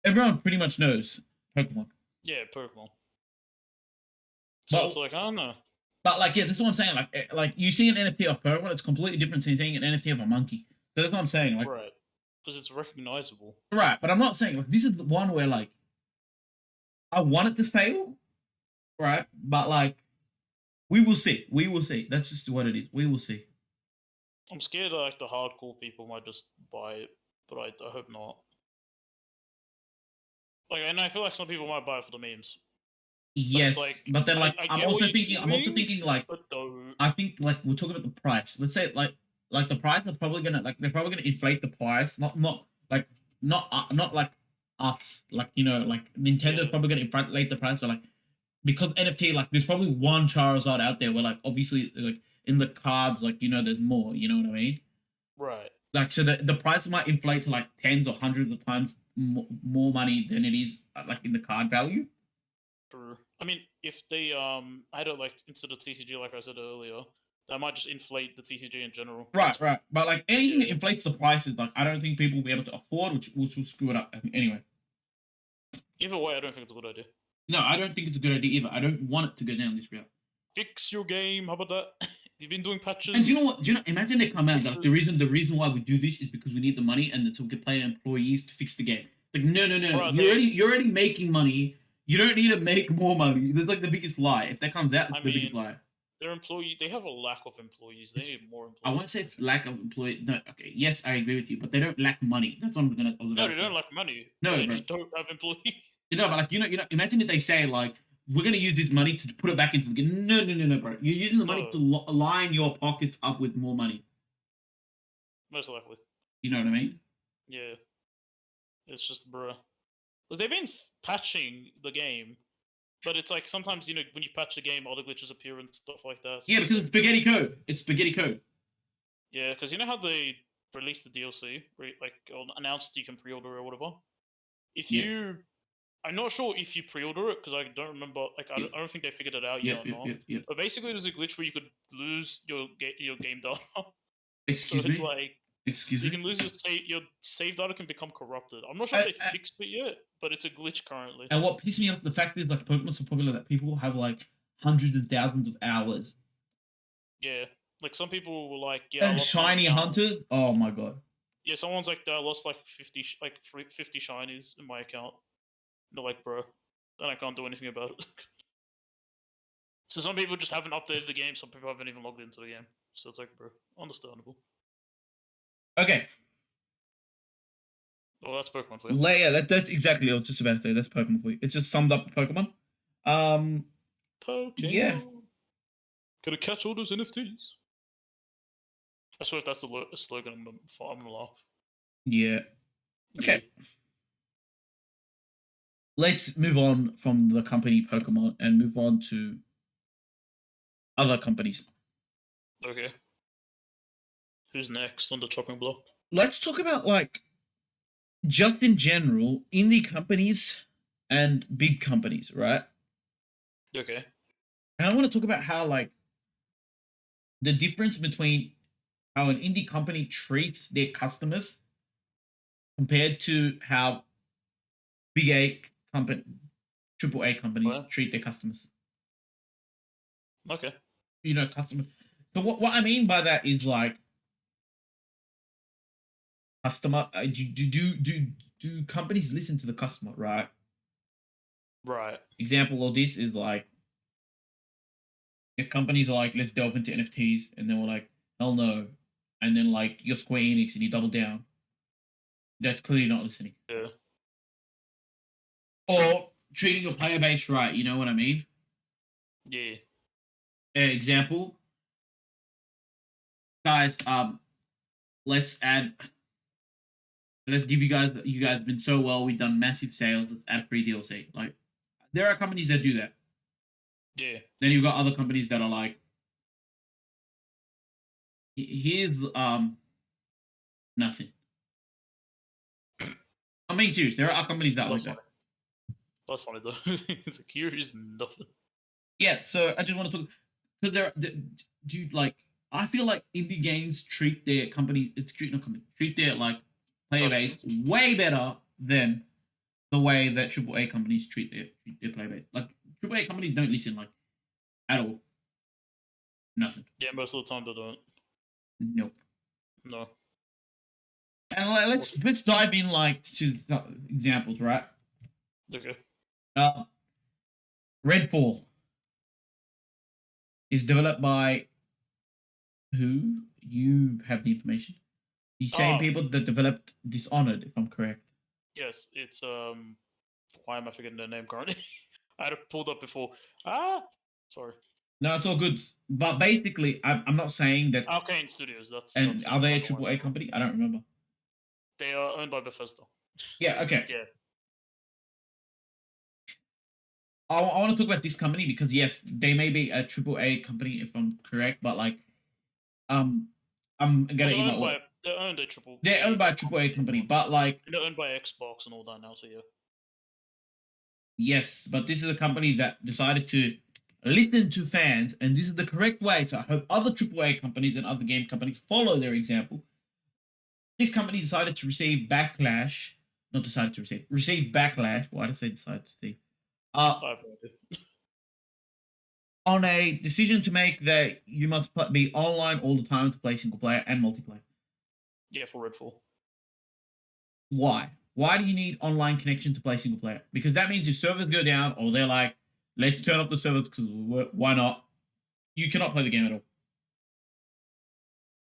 everyone pretty much knows Pokemon. Yeah, Pokemon. So it's But like I don't know. like yeah, that's what I'm saying. Like like you see an NFT of Pokemon, it's completely different than seeing an NFT of a monkey. So that's what I'm saying. Like Right, because it's recognizable. right, but I'm not saying like this is the one where like I want it to fail, right? But like we will see. We will see. That's just what it is. We will see. I'm scared that like the hardcore people might just buy it, but I hope not. Like, and I feel like some people might buy it for the memes. But it's like Yes, but then like I I'm get what also you're thinking. I'm also doing, thinking like but though, I think like we're talking about the price. Let's say like the price are probably gonna like they're probably gonna inflate the price. Not like not like us. Like you know like Nintendo's yeah. probably gonna inflate the price. So like because NFT like there's probably one Charizard out there where like obviously like in the cards like you know there's more. You know what I mean? Right. Like so the price might inflate to like tens or hundreds of times more money than it is like in the card value. True. I mean, if they add it like into the TCG, like I said earlier, that might just inflate the TCG in general. Right, right. But like anything that Yeah. inflates the prices, like I don't think people will be able to afford, which will screw it up. Anyway, Either way, I don't think it's a good idea. no, I don't think it's a good idea either. I don't want it to go down this route. Fix your game. How about that? You've been doing And do you know patches. what? Do you know? Imagine they come out and Fix like it. the reason why we do this is because we need the money and so we can pay employees to fix the game. Like no, no, no, no. Bro, You're already making money. You don't need to make more money. That's like the biggest lie. If that comes out, it's I the biggest mean, lie. their employee. They have a lack of employees. They It's, need more I employees. won't say it's lack of employee. No, okay, yes, I agree with you, but they don't lack money. That's what I was No, about they to say. don't like money, but No, they bro. just don't have employees. But like imagine if they say like we're gonna use this money to put it back into the game. No, no, no, no, bro. You're using the money to No, line your pockets up with more money. most likely. You know what I mean? Yeah, it's just bruh. Because they've been patching the game, but it's like sometimes when you patch the game, all the glitches appear and stuff like that. So Yeah, it's because like, it's spaghetti code. It's spaghetti code. yeah, because you know how they released the DLC, like or announced you can pre-order or whatever. If Yeah, you, I'm not sure if you pre-order it because I don't remember. Like yeah, I don't think they figured it out yeah, yet or yeah, not. yeah, yeah. But basically, there's a glitch where you could lose your game data. So Excuse it's me. like Excuse so you me. can lose your save data can become corrupted. I'm not sure if I, they I, fixed it yet, but it's a glitch currently. and what pissed me off the fact is like Pokemon's so popular that people have like hundreds of thousands of hours. Yeah, like some people were like, yeah, I And lost my shiny account. hunters. Oh my god. Yeah, someone's like, I lost like 50 shinies in my account. They're like, bro, then I can't do anything about it. So some people just haven't updated the game. Some people haven't even logged into the game. So it's like, bro, understandable. Okay. Well, that's Pokemon for you. Yeah, that's exactly. I was just about to say that's Pokemon for you. It's just summed up Pokemon. Pokemon. Yeah, Gotta catch all those NFTs. I swear if that's a slogan, I'm gonna laugh. yeah. Yeah. Okay. Let's move on from the company Pokemon and move on to other companies. Okay. Who's next on the chopping block? Let's talk about like just in general indie companies and big companies, right? Okay. And I want to talk about how like the difference between how an indie company treats their customers compared to how big A company, triple A companies Well, treat their customers. okay. Customer. So what I mean by that is like customer. Do companies listen to the customer, right? Right. Example of this is like if companies are like, let's delve into NFTs, and then we're like, hell no, and then like you're Square Enix and you double down, that's clearly not listening. Yeah. Or treating your player base right, you know what I mean? Yeah. Example, guys, let's add, let's give you guys been so well, we've done massive sales, let's add free DLC. Like, there are companies that do that. Yeah. Then you've got other companies that are like, here's nothing. I'm being serious. There are companies that like That's that. funny. That's funny though. It's like here is nothing. Yeah, so I just want to talk because do like I feel like indie games treat their company, treat their like player base Customers. way better than the way that AAA companies treat their player base. Like AAA companies don't listen like at all. Nothing. Yeah, most of the time they don't. Nope. No. And let's dive in like to examples, right? Okay. Uh, Redfall is developed by who? You have the information. The same Ah, people that developed Dishonored, if I'm correct. yes, it's why am I forgetting their name currently? I had it pulled up before. Ah, sorry. No, it's all good. But basically, I'm not saying that. Arcane Studios. And That's are they a kind of what I triple A meant. company? I don't remember. They are owned by Bethesda. So Yeah, okay. yeah, I want to talk about this company because yes, they may be a triple A company if I'm correct, but like, um, I'm well, gonna eat my word. they're owned a triple They're A owned by a triple A company, but like, and they're owned by Xbox and all that now. So yeah, yes, but this is a company that decided to listen to fans, and this is the correct way. So I hope other triple A companies and other game companies follow their example. This company decided to receive backlash. Not decided to receive backlash. Why did I say decided to receive? Uh, I have no idea. on a decision to make that you must be online all the time to play single player and multiplayer. Yeah, for Redfall. Why? Why do you need online connection to play single player? Because that means if servers go down or they're like, let's turn off the servers because why not? you cannot play the game at all.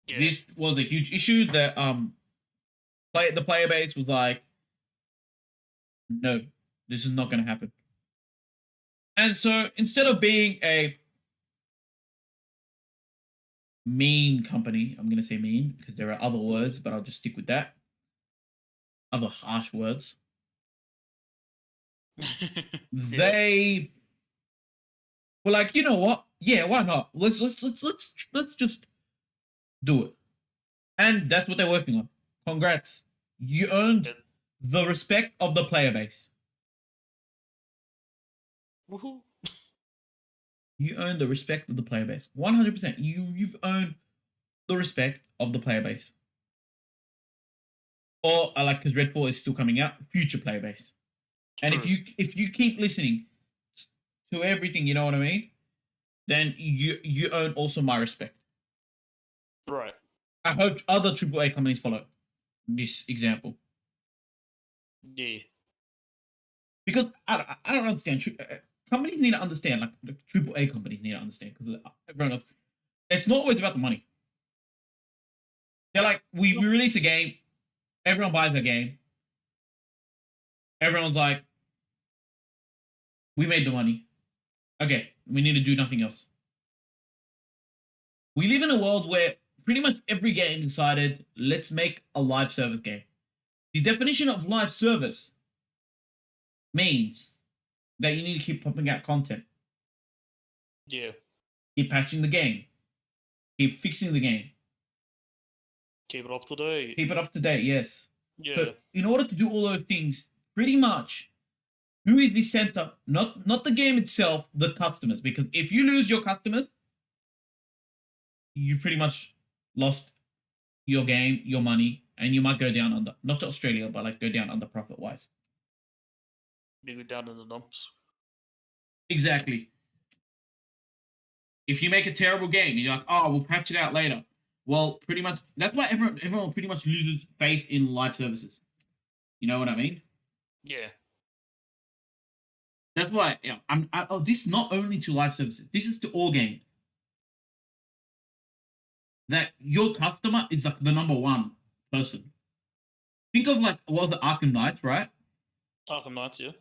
Yeah. This was a huge issue that the player base was like, no, this is not going to happen. And so instead of being a mean company, I'm going to say mean because there are other words, but I'll just stick with that. Other harsh words. They were like, you know what? Yeah, why not? Let's just do it. And that's what they're working on. Congrats. You earned the respect of the player base. Woohoo. You earned the respect of the player base. 100%. You've earned the respect of the player base. Or I like because Redfall is still coming out, future player base. And True. if you keep listening to everything, you know what I mean, then you earn also my respect. Right. I hope other AAA companies follow this example. Yeah. Because I don't understand. Companies need to understand, like the AAA companies need to understand, because everyone else, it's not always about the money. They're like, we release a game, everyone buys a game, everyone's like, we made the money. Okay, we need to do nothing else. We live in a world where pretty much every game decided, let's make a live service game. The definition of live service means that you need to keep pumping out content. Yeah. Keep patching the game. Keep fixing the game. Keep it up to date. Keep it up to date, yes. Yeah. So in order to do all those things, pretty much, who is the center? Not the game itself, the customers. Because if you lose your customers, you pretty much lost your game, your money, and you might go down under. Not to Australia, but like go down under profit wise. You go down in the dumps. Exactly. If you make a terrible game, you're like, oh, we'll patch it out later. Well, pretty much that's why everyone pretty much loses faith in live services. You know what I mean? Yeah. That's why this is not only to live services. This is to all games. That your customer is like the number one person. Think of like what was the Arkham Knights, right? Arkham Knights, yeah.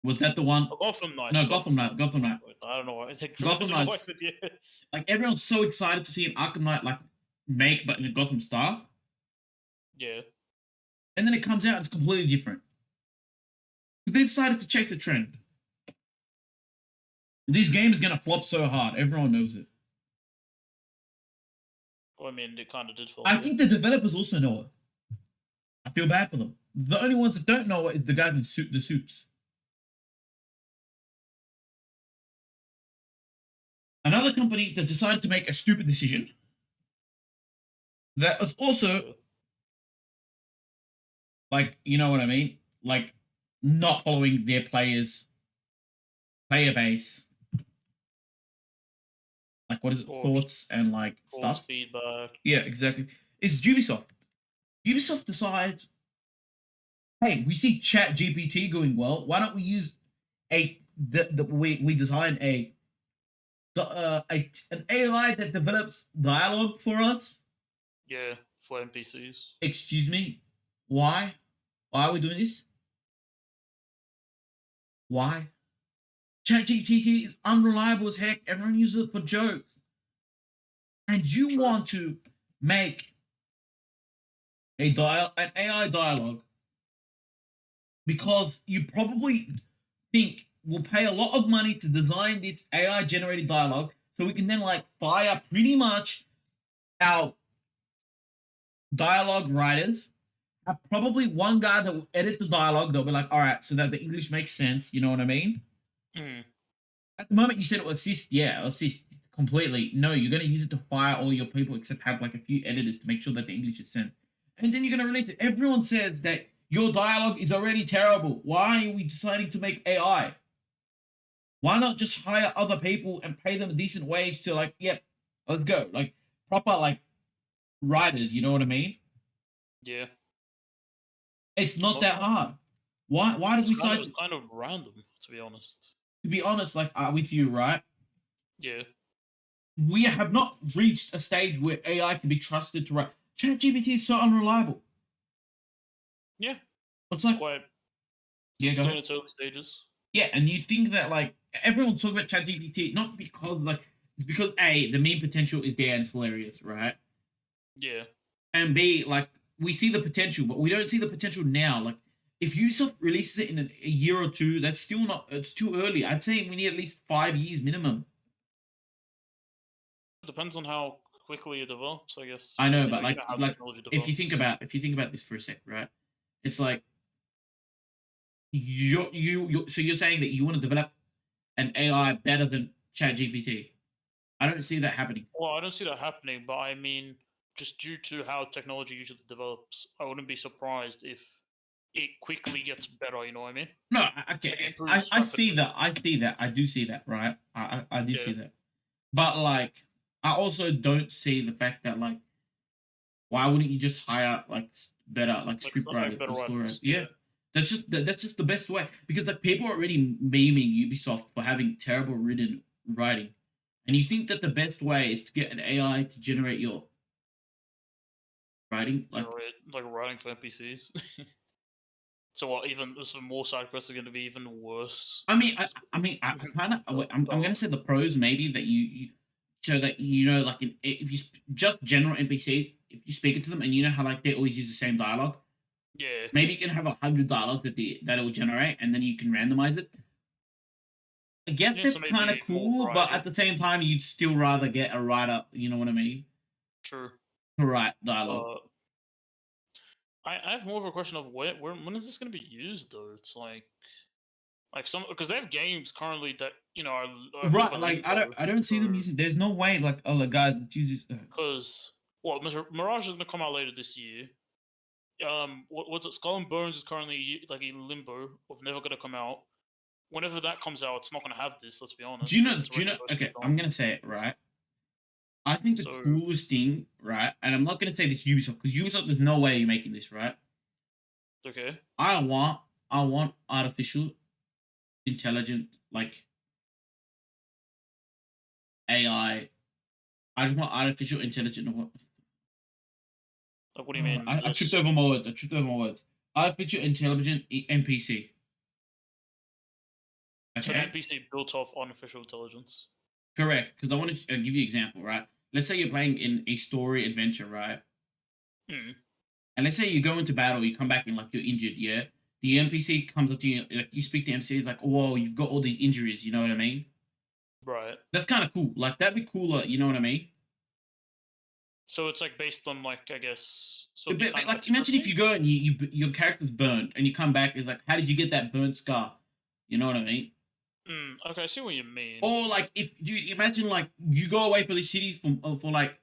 Was that the one? Oh, Gotham Knights. No, Gotham Knight. Gotham Knight. I don't know why. It's like, Gotham Knights. Yeah. Like everyone's so excited to see an Arkham Knight like make, but in a Gotham style. Yeah. And then it comes out, it's completely different. Because they decided to chase a trend. This game is gonna flop so hard. Everyone knows it. Well, I mean, it kind of did fall. I think the developers also know it. I feel bad for them. The only ones that don't know it is the guys in the suits. Another company that decided to make a stupid decision that was also like, you know what I mean? Like not following their player base. Like what is it? Thoughts and like stuff. Feedback. Yeah, exactly. It's Ubisoft. Ubisoft decides, hey, we see Chat GPT going well. Why don't we use we design an AI that develops dialogue for us? Yeah, for NPCs. Excuse me, why? Why are we doing this? Why? ChatGPT is unreliable as heck. Everyone uses it for jokes. And you want to make an AI dialogue because you probably think we'll pay a lot of money to design this AI generated dialogue so we can then like fire pretty much our dialogue writers. Have probably one guy that will edit the dialogue. They'll be like, all right, so that the English makes sense. You know what I mean? Mm. At the moment, you said it will assist. Yeah, it'll assist completely. No, you're going to use it to fire all your people except have like a few editors to make sure that the English is sent. And then you're going to release it. Everyone says that your dialogue is already terrible. Why are we deciding to make AI? Why not just hire other people and pay them a decent wage to like, yep, let's go. Like proper like writers, you know what I mean? Yeah. It's not that hard. Why did we decide? It was kind of random, to be honest. To be honest, like with you, right? Yeah. We have not reached a stage where AI can be trusted to write. ChatGPT is so unreliable. Yeah. It's It's like, quite. yeah, It's go still in ahead. its early stages. Yeah, and you think that like everyone talk about ChatGPT not because like it's because A, the meme potential is there and it's hilarious, right? Yeah. And B, like we see the potential, but we don't see the potential now. Like if Ubisoft releases it in a year or two, that's still not. It's too early. I'd say we need at least 5 years minimum. It depends on how quickly it develops, I guess, I know, because but you know how like technology if you think develops. about this for a sec, right? It's like so you're saying that you want to develop an AI better than ChatGPT. I don't see that happening. Well, I don't see that happening, but I mean, just due to how technology usually develops, I wouldn't be surprised if it quickly gets better. You know what I mean? No, Like it okay. improves I see rapidly. that. I see that. I do see that, right? I do Yeah. see that. But like I also don't see the fact that like why wouldn't you just hire like better like script Like writers better or story writers? writers. Yeah. Yeah. That's just the best way because like people are already memeing Ubisoft for having terrible written writing. And you think that the best way is to get an AI to generate your writing? Like Like writing for NPCs. So what? Even some more side quests are going to be even worse. Just I kind of, I'm gonna dialogue. say the pros maybe that you so that you know like if you just general NPCs, if you speak it to them and you know how like they always use the same dialogue, Yeah. maybe you can have 100 dialogues that it will generate, and then you can randomize it. I guess Yeah. So that's kind of maybe more cool, but variety. at the same time, you'd still rather get a writer. You know what I mean? True. To write dialogue. Uh, I have more of a question of when is this going to be used though? It's like some because they have games currently that are a bit of a Right, like limbo. I don't see them So using. There's no way like oh the guy that uses. because well, Mirage is going to come out later this year. What's it? Skull and Bones is currently like a limbo of never going to come out. Whenever that comes out, it's not going to have this. Let's be Do you honest, know? because it's Do you already know? mostly Okay, I'm gone. gonna say it right. I think the So coolest thing, right, and I'm not gonna say this Ubisoft because Ubisoft, there's no way you're making this, right? okay, I want, I want artificial intelligent like AI. I just want artificial intelligent. like what do you mean? I tripped over Just my words. I tripped over my words. Artificial intelligent NPC. so an Okay, NPC built off artificial intelligence. correct. Because I want to give you an example, right? Let's say you're playing in a story adventure, right? Hmm. And let's say you go into battle, you come back and like you're injured, yeah. The NPC comes up to you, like you speak to MC, it's like, whoa, you've got all these injuries, you know what I mean? Right. That's kind of cool. Like that'd be cooler, you know what I mean? So it's like based on like I guess so it'd be But kind of like like imagine if scripting. you go and your character's burned and you come back, it's like, how did you get that burnt scar? You know what I mean? Okay, I see what you mean. Or like if you imagine like you go away for the cities for like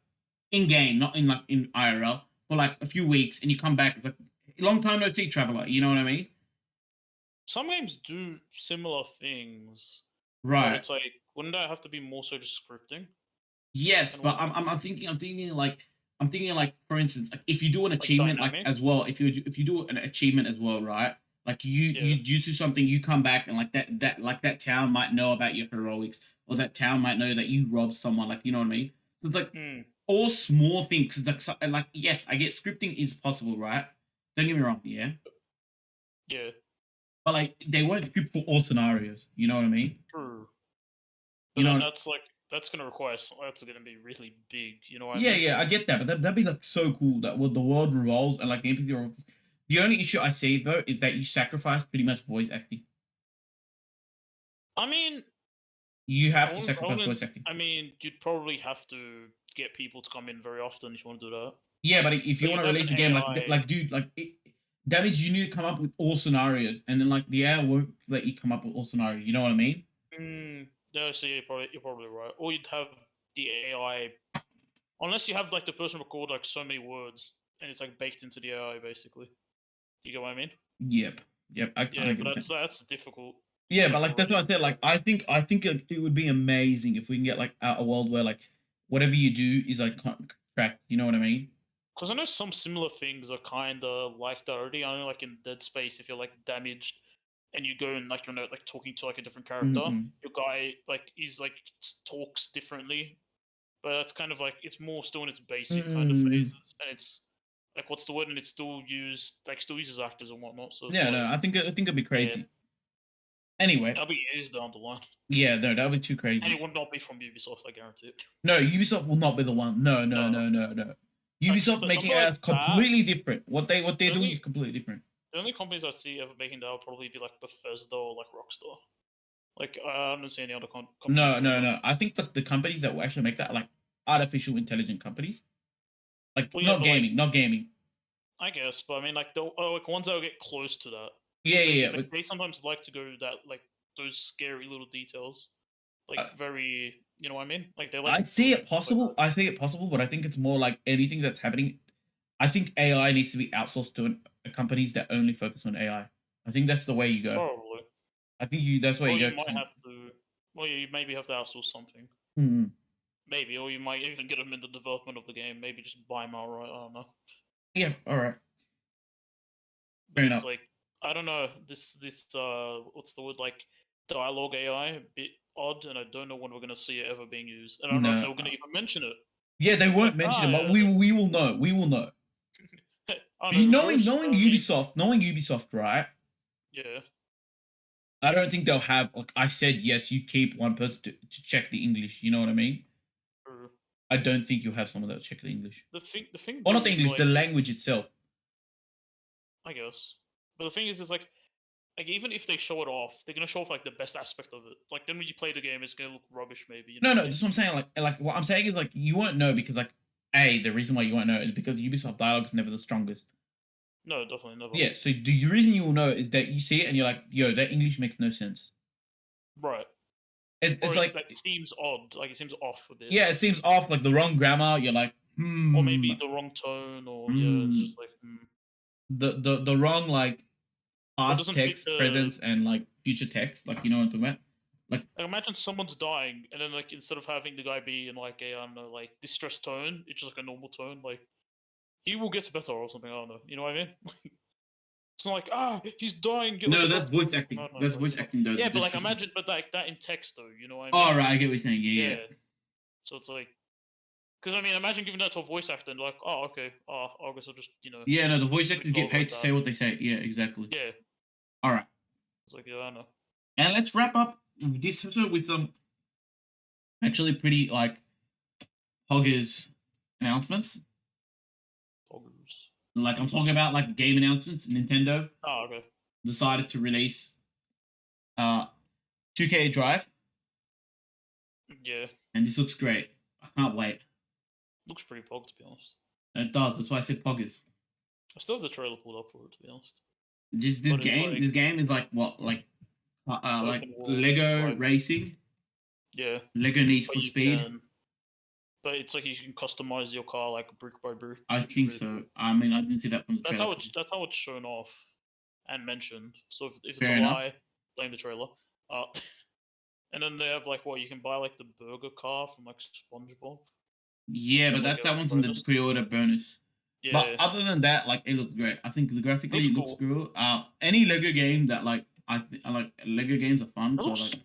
in game, not in like in IRL, for like a few weeks and you come back, it's like long time no see traveler, you know what I mean? Some games do similar things, but Right. it's like wouldn't that have to be more so just scripting Yes, and but whatnot, I'm thinking like for instance, like if you do an like achievement like dynamic? as well, if you do an achievement as well, right? Like Yeah. you do something, you come back and like that town might know about your heroics, or that town might know that you robbed someone, like you know what I mean? So it's like Hmm. all small things. Like and like yes, I get scripting is possible, right? Don't get me wrong, yeah. Yeah. But like they won't script for all scenarios. You know what I mean? True. But You then know, that's gonna require that's gonna be really big. You know what I yeah, mean? yeah, I get that, but that'd be like so cool that the world revolves and like the empathy revolves. The only issue I see though is that you sacrifice pretty much voice acting. I mean, You I have to wouldn't. I sacrifice wouldn't. voice acting. I mean, you'd probably have to get people to come in very often if you want to do that. Yeah, but if you But want you'd to have an release a game AI. like dude, that means you need to come up with all scenarios, and then like the AI won't let you come up with all scenarios. You know what I mean? No, so you're probably right. Or you'd have the AI, unless you have like the person record like so many words and it's like baked into the AI basically. Do you get what I mean? Yep, yep. I kind Yeah, of but get what you're saying. that's difficult Yeah, to but like like that's what I already said. Like do. I think it would be amazing if we can get like a world where like whatever you do is like tracked. You know what I mean? Because I know some similar things are kind of like that already. I know, like in Dead Space, if you're like damaged, and you go and like like talking to like a different character, your guy like he's like talks differently, but that's kind of like it's more still in its basic kind of phases, and it's like what's the word, and it's still used like still uses actors and whatnot. So it's Yeah, no, like I think it'd be yeah, crazy. Anyway, that'll be used down the line, yeah, no, that would be too and crazy. it would not be from Ubisoft, I guarantee it. No, Ubisoft will not be the one. No, no, No, no, no, no. like Ubisoft making something it like as that. completely different. What they're The doing is only completely different. the only companies I see ever making that will probably be like Bethesda or like Rockstar. Like I don't see any other companies No, doing no, that. no. I think that the companies that will actually make that are like artificial intelligent companies. Like Well, yeah, not but like gaming, not gaming. I guess, but I mean, like the like ones that will get close to that, Yeah, because yeah, yeah. they sometimes like to go that like those scary little details, like Uh, very, you know what I mean? Like they like I see doing it stuff like possible. I see it possible, but I think it's more like anything that's happening. I think AI needs to be outsourced to companies that only focus on AI. I think that's the way you that. go. Probably, I think you that's where or you you go. might have to. Well, yeah, you maybe have to outsource something, Hmm. maybe, or you might even get them in the development of the game. Maybe just buy them outright. I don't know, Yeah. All right. but Fair it's enough. like I don't know. This what's the word, like dialogue AI, a bit odd, and I don't know when we're gonna see it ever being used. And I don't know if No. they're gonna even mention it. Yeah, they Like, won't mention it, but yeah, we will know. We will know. I don't know, Knowing Ghost. I mean, Knowing Ubisoft, right? yeah, I don't think they'll have like I said. Yes, you keep one person to check the English. You know what I mean? true. I don't think you'll have someone that'll check the English, The thing or though not the is English, the like, language itself. I guess, but the thing is like even if they show it off, they're gonna show off like the best aspect of it. Like then when you play the game, it's gonna look rubbish, maybe. You know No, what I no, mean? that's what I'm saying. Like what I'm saying is like you won't know because like the reason why you won't know is because Ubisoft dialogue is never the strongest. No, definitely never. Yeah, so the reason you will know is that you see it and you're like, yo, that English makes no sense. Right. It's Or it like like seems odd, like it seems off a bit, yeah, it seems off, like the wrong grammar. You're like, or maybe the wrong tone, or yeah, it's hmm, just like the wrong like or it past doesn't fit text, the. presence, and like future text. Like you know what I'm talking about? Like Like imagine someone's dying, and then like instead of having the guy be in like a I don't know, like distressed tone, it's just like a normal tone. Like he will get better or something. I don't know. You know what I mean? It's not like he's dying. Get like no, a that's doctor. voice I acting. don't know, That's but voice acting. Though yeah, but that's like just. imagine, but like that in text though. You know what I All mean? right, I get what you're saying. Yeah, Yeah. So it's like, because I mean, imagine giving that to a voice actor and like, oh okay, I guess I'll just yeah. No, the voice switch actors get over like paid to that. say what they say. Yeah, exactly. Yeah. All right, It's like, yeah, I don't know. and let's wrap up this episode with some actually pretty like poggers announcements. Poggers. Like I'm talking about like game announcements. Nintendo Oh, okay. decided to release uh 2K Drive, Yeah. and this looks great. I can't wait. Looks pretty pog, to be honest. It does. That's why I said poggers. I still have the trailer pulled up for it, to be honest. This But it's game like this game is like open world Lego driving. racing. Yeah. Lego Need But for you Speed. can. But it's like you can customize your car like brick by brick. I Which is think really so. cool. I mean, I didn't see that from the trailer. That's how it's shown off and mentioned. So if it's Fair a enough. lie, blame the trailer. Uh, and then they have like what you can buy like the burger car from like SpongeBob. Yeah, but It's like that a one's in the bonus. pre-order bonus. But Yeah, other than that, like it looks great. I think graphically looks it looks cool. good. Any Lego game that like I like Lego games are fun. It So looks like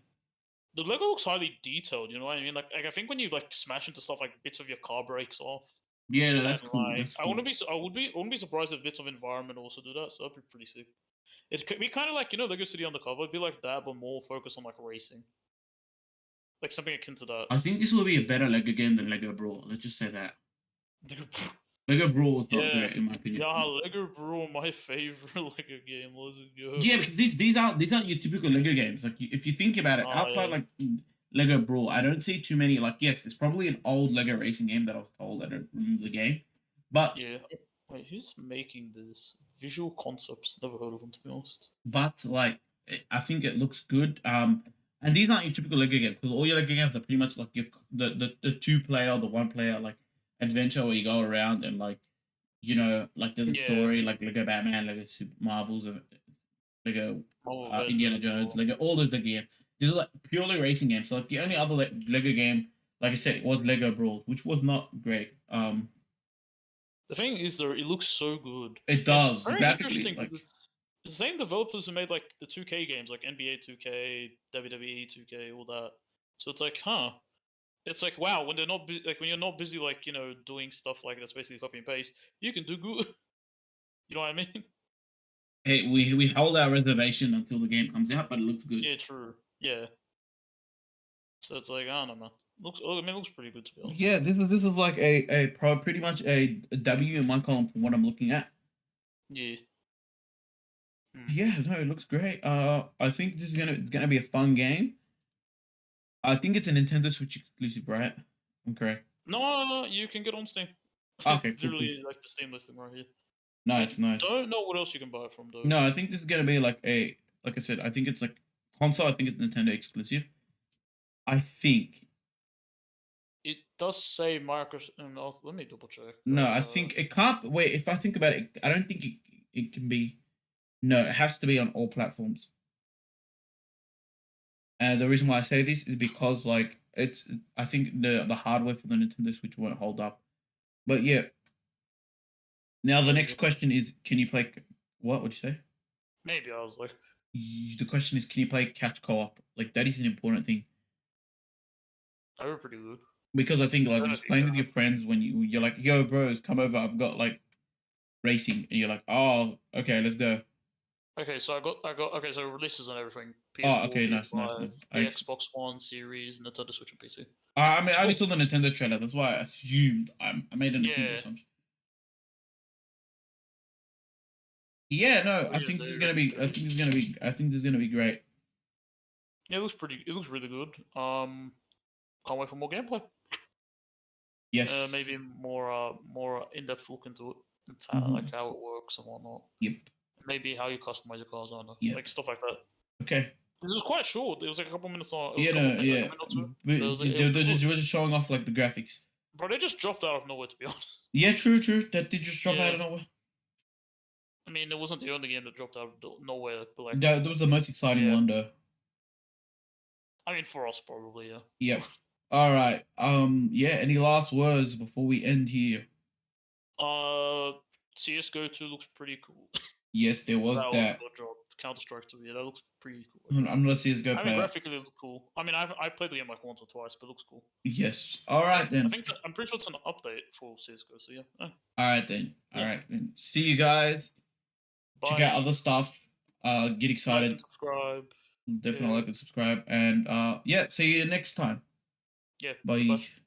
the Lego looks highly detailed. You know what I mean? Like I think when you like smash into stuff, like bits of your car breaks off, yeah, no, and that's cool. like That's cool. I wouldn't be surprised if bits of environment also do that. So that'd be pretty sick. It could be kind of like Lego City Undercover. It'd be like that, but more focused on like racing, like something akin to that. I think this will be a better Lego game than Lego Brawl. Let's just say that. Lego Lego Brawl is not Yeah, great in my opinion. yeah, Lego Bro, my favorite Lego game. Let's go. Yeah, because these aren't your typical Lego games. Like if you think about it, Oh outside yeah, like Lego Brawl, I don't see too many. Like yes, it's probably an old Lego racing game that I was told. I don't remember the game, but yeah. Wait, who's making this? Visual Concepts. Never heard of them, to be honest. like I think it looks good. And these aren't your typical Lego games because all your Lego games are pretty much like your the 2 player, the 1 player like adventure where you go around and like like the Yeah, story, like Lego Batman, Lego Super Marvels, Lego Marvel Indiana Avengers Jones, or Lego all those Lego games. These are like purely racing games. So like the only other Lego game, like I said, was Lego Brawl, which was not great. the thing is, though, it looks so good. It It's does very graphically interesting like because It's the same developers who made like the 2K games, like NBA 2K, WWE 2K, all that. So it's like, huh? It's like, wow, when they're not like when you're not busy like doing stuff like that's basically copy and paste, you can do good. You know what I mean? Hey, we hold our reservation until the game comes out, but it looks good. Yeah, true. Yeah. So it's like, I don't know, man. Looks, I mean, it looks pretty good to be honest. Yeah, this is like a pretty much a W in my column from what I'm looking at. Yeah. Hmm. Yeah, no, it looks great. I think this is gonna be a fun game. I think it's a Nintendo Switch exclusive, right? I'm correct. No, you can get on Steam. Okay, cool, cool. Literally, like the Steam listing right here. I Nice, nice. don't know what else you can buy it from though. No, I think this is gonna be like I said, I think it's like console. I think it's Nintendo exclusive. I think. It does say Microsoft. Let me double check. No, I think it can't. Wait, if I think about it, I don't think it can be. No, it has to be on all platforms. And the reason why I say this is because like it's. I think the hardware for the Nintendo Switch won't hold up. But yeah. Now the Maybe. next question is, can you play? What would you say? Maybe I was like, The question is, can you play catch co-op? Like that is an important thing they were pretty good. because I think like That'd just be playing with your good. friends when you're like, yo, bros, come over. I've got like racing, and you're like, oh, okay, let's go. Okay, so okay, so releases and everything: Oh, PS4, okay, nice, nice, PS5, nice. the Xbox One series, Nintendo Switch, and PC. I mean, It's I only cool. saw the Nintendo trailer. That's why I assumed I made an huge Yeah. assumption. Yeah, no, But I yeah, think this is they're gonna be. I think this is gonna be. I think this is gonna be great. yeah, it looks pretty. It looks really good. Can't wait for more gameplay. Yes. Maybe more in-depth look into it, into like Mm-hmm. how it works and whatnot. Yep. Maybe how you customize your cars. I don't know, Yep. like stuff like that. Okay. This was quite short. It was like a couple minutes long. It was Yeah, a couple no, minutes, like a yeah. minute or two. But But it was like, it they're, was they're good. just they were just showing off like the graphics. Bro, they just dropped out of nowhere. To be honest. Yeah, true, true. That did just drop out Yeah. of nowhere. I mean, it wasn't the only game that dropped out of nowhere, but like, That was the most exciting yeah. one, though. I mean, for us, probably, yeah. Yep. All right. Yeah. Any last words before we end here? Uh, CS:GO 2 looks pretty cool. Yes, there So was that also that. got dropped. Counter Strike 2, yeah, that looks pretty cool. I guess. I'm not see us go I mean, player. graphically, it looks cool. I mean, I played the game like once or twice, but it looks cool. Yes. All right then. I'm pretty sure it's an update for CS:GO. So yeah. All right then. All Yeah. right then. See you guys. Check out Bye. other stuff. Get Like and excited. subscribe. Definitely Yeah. like and subscribe. And yeah, see you next time. Yeah. Goodbye. Bye.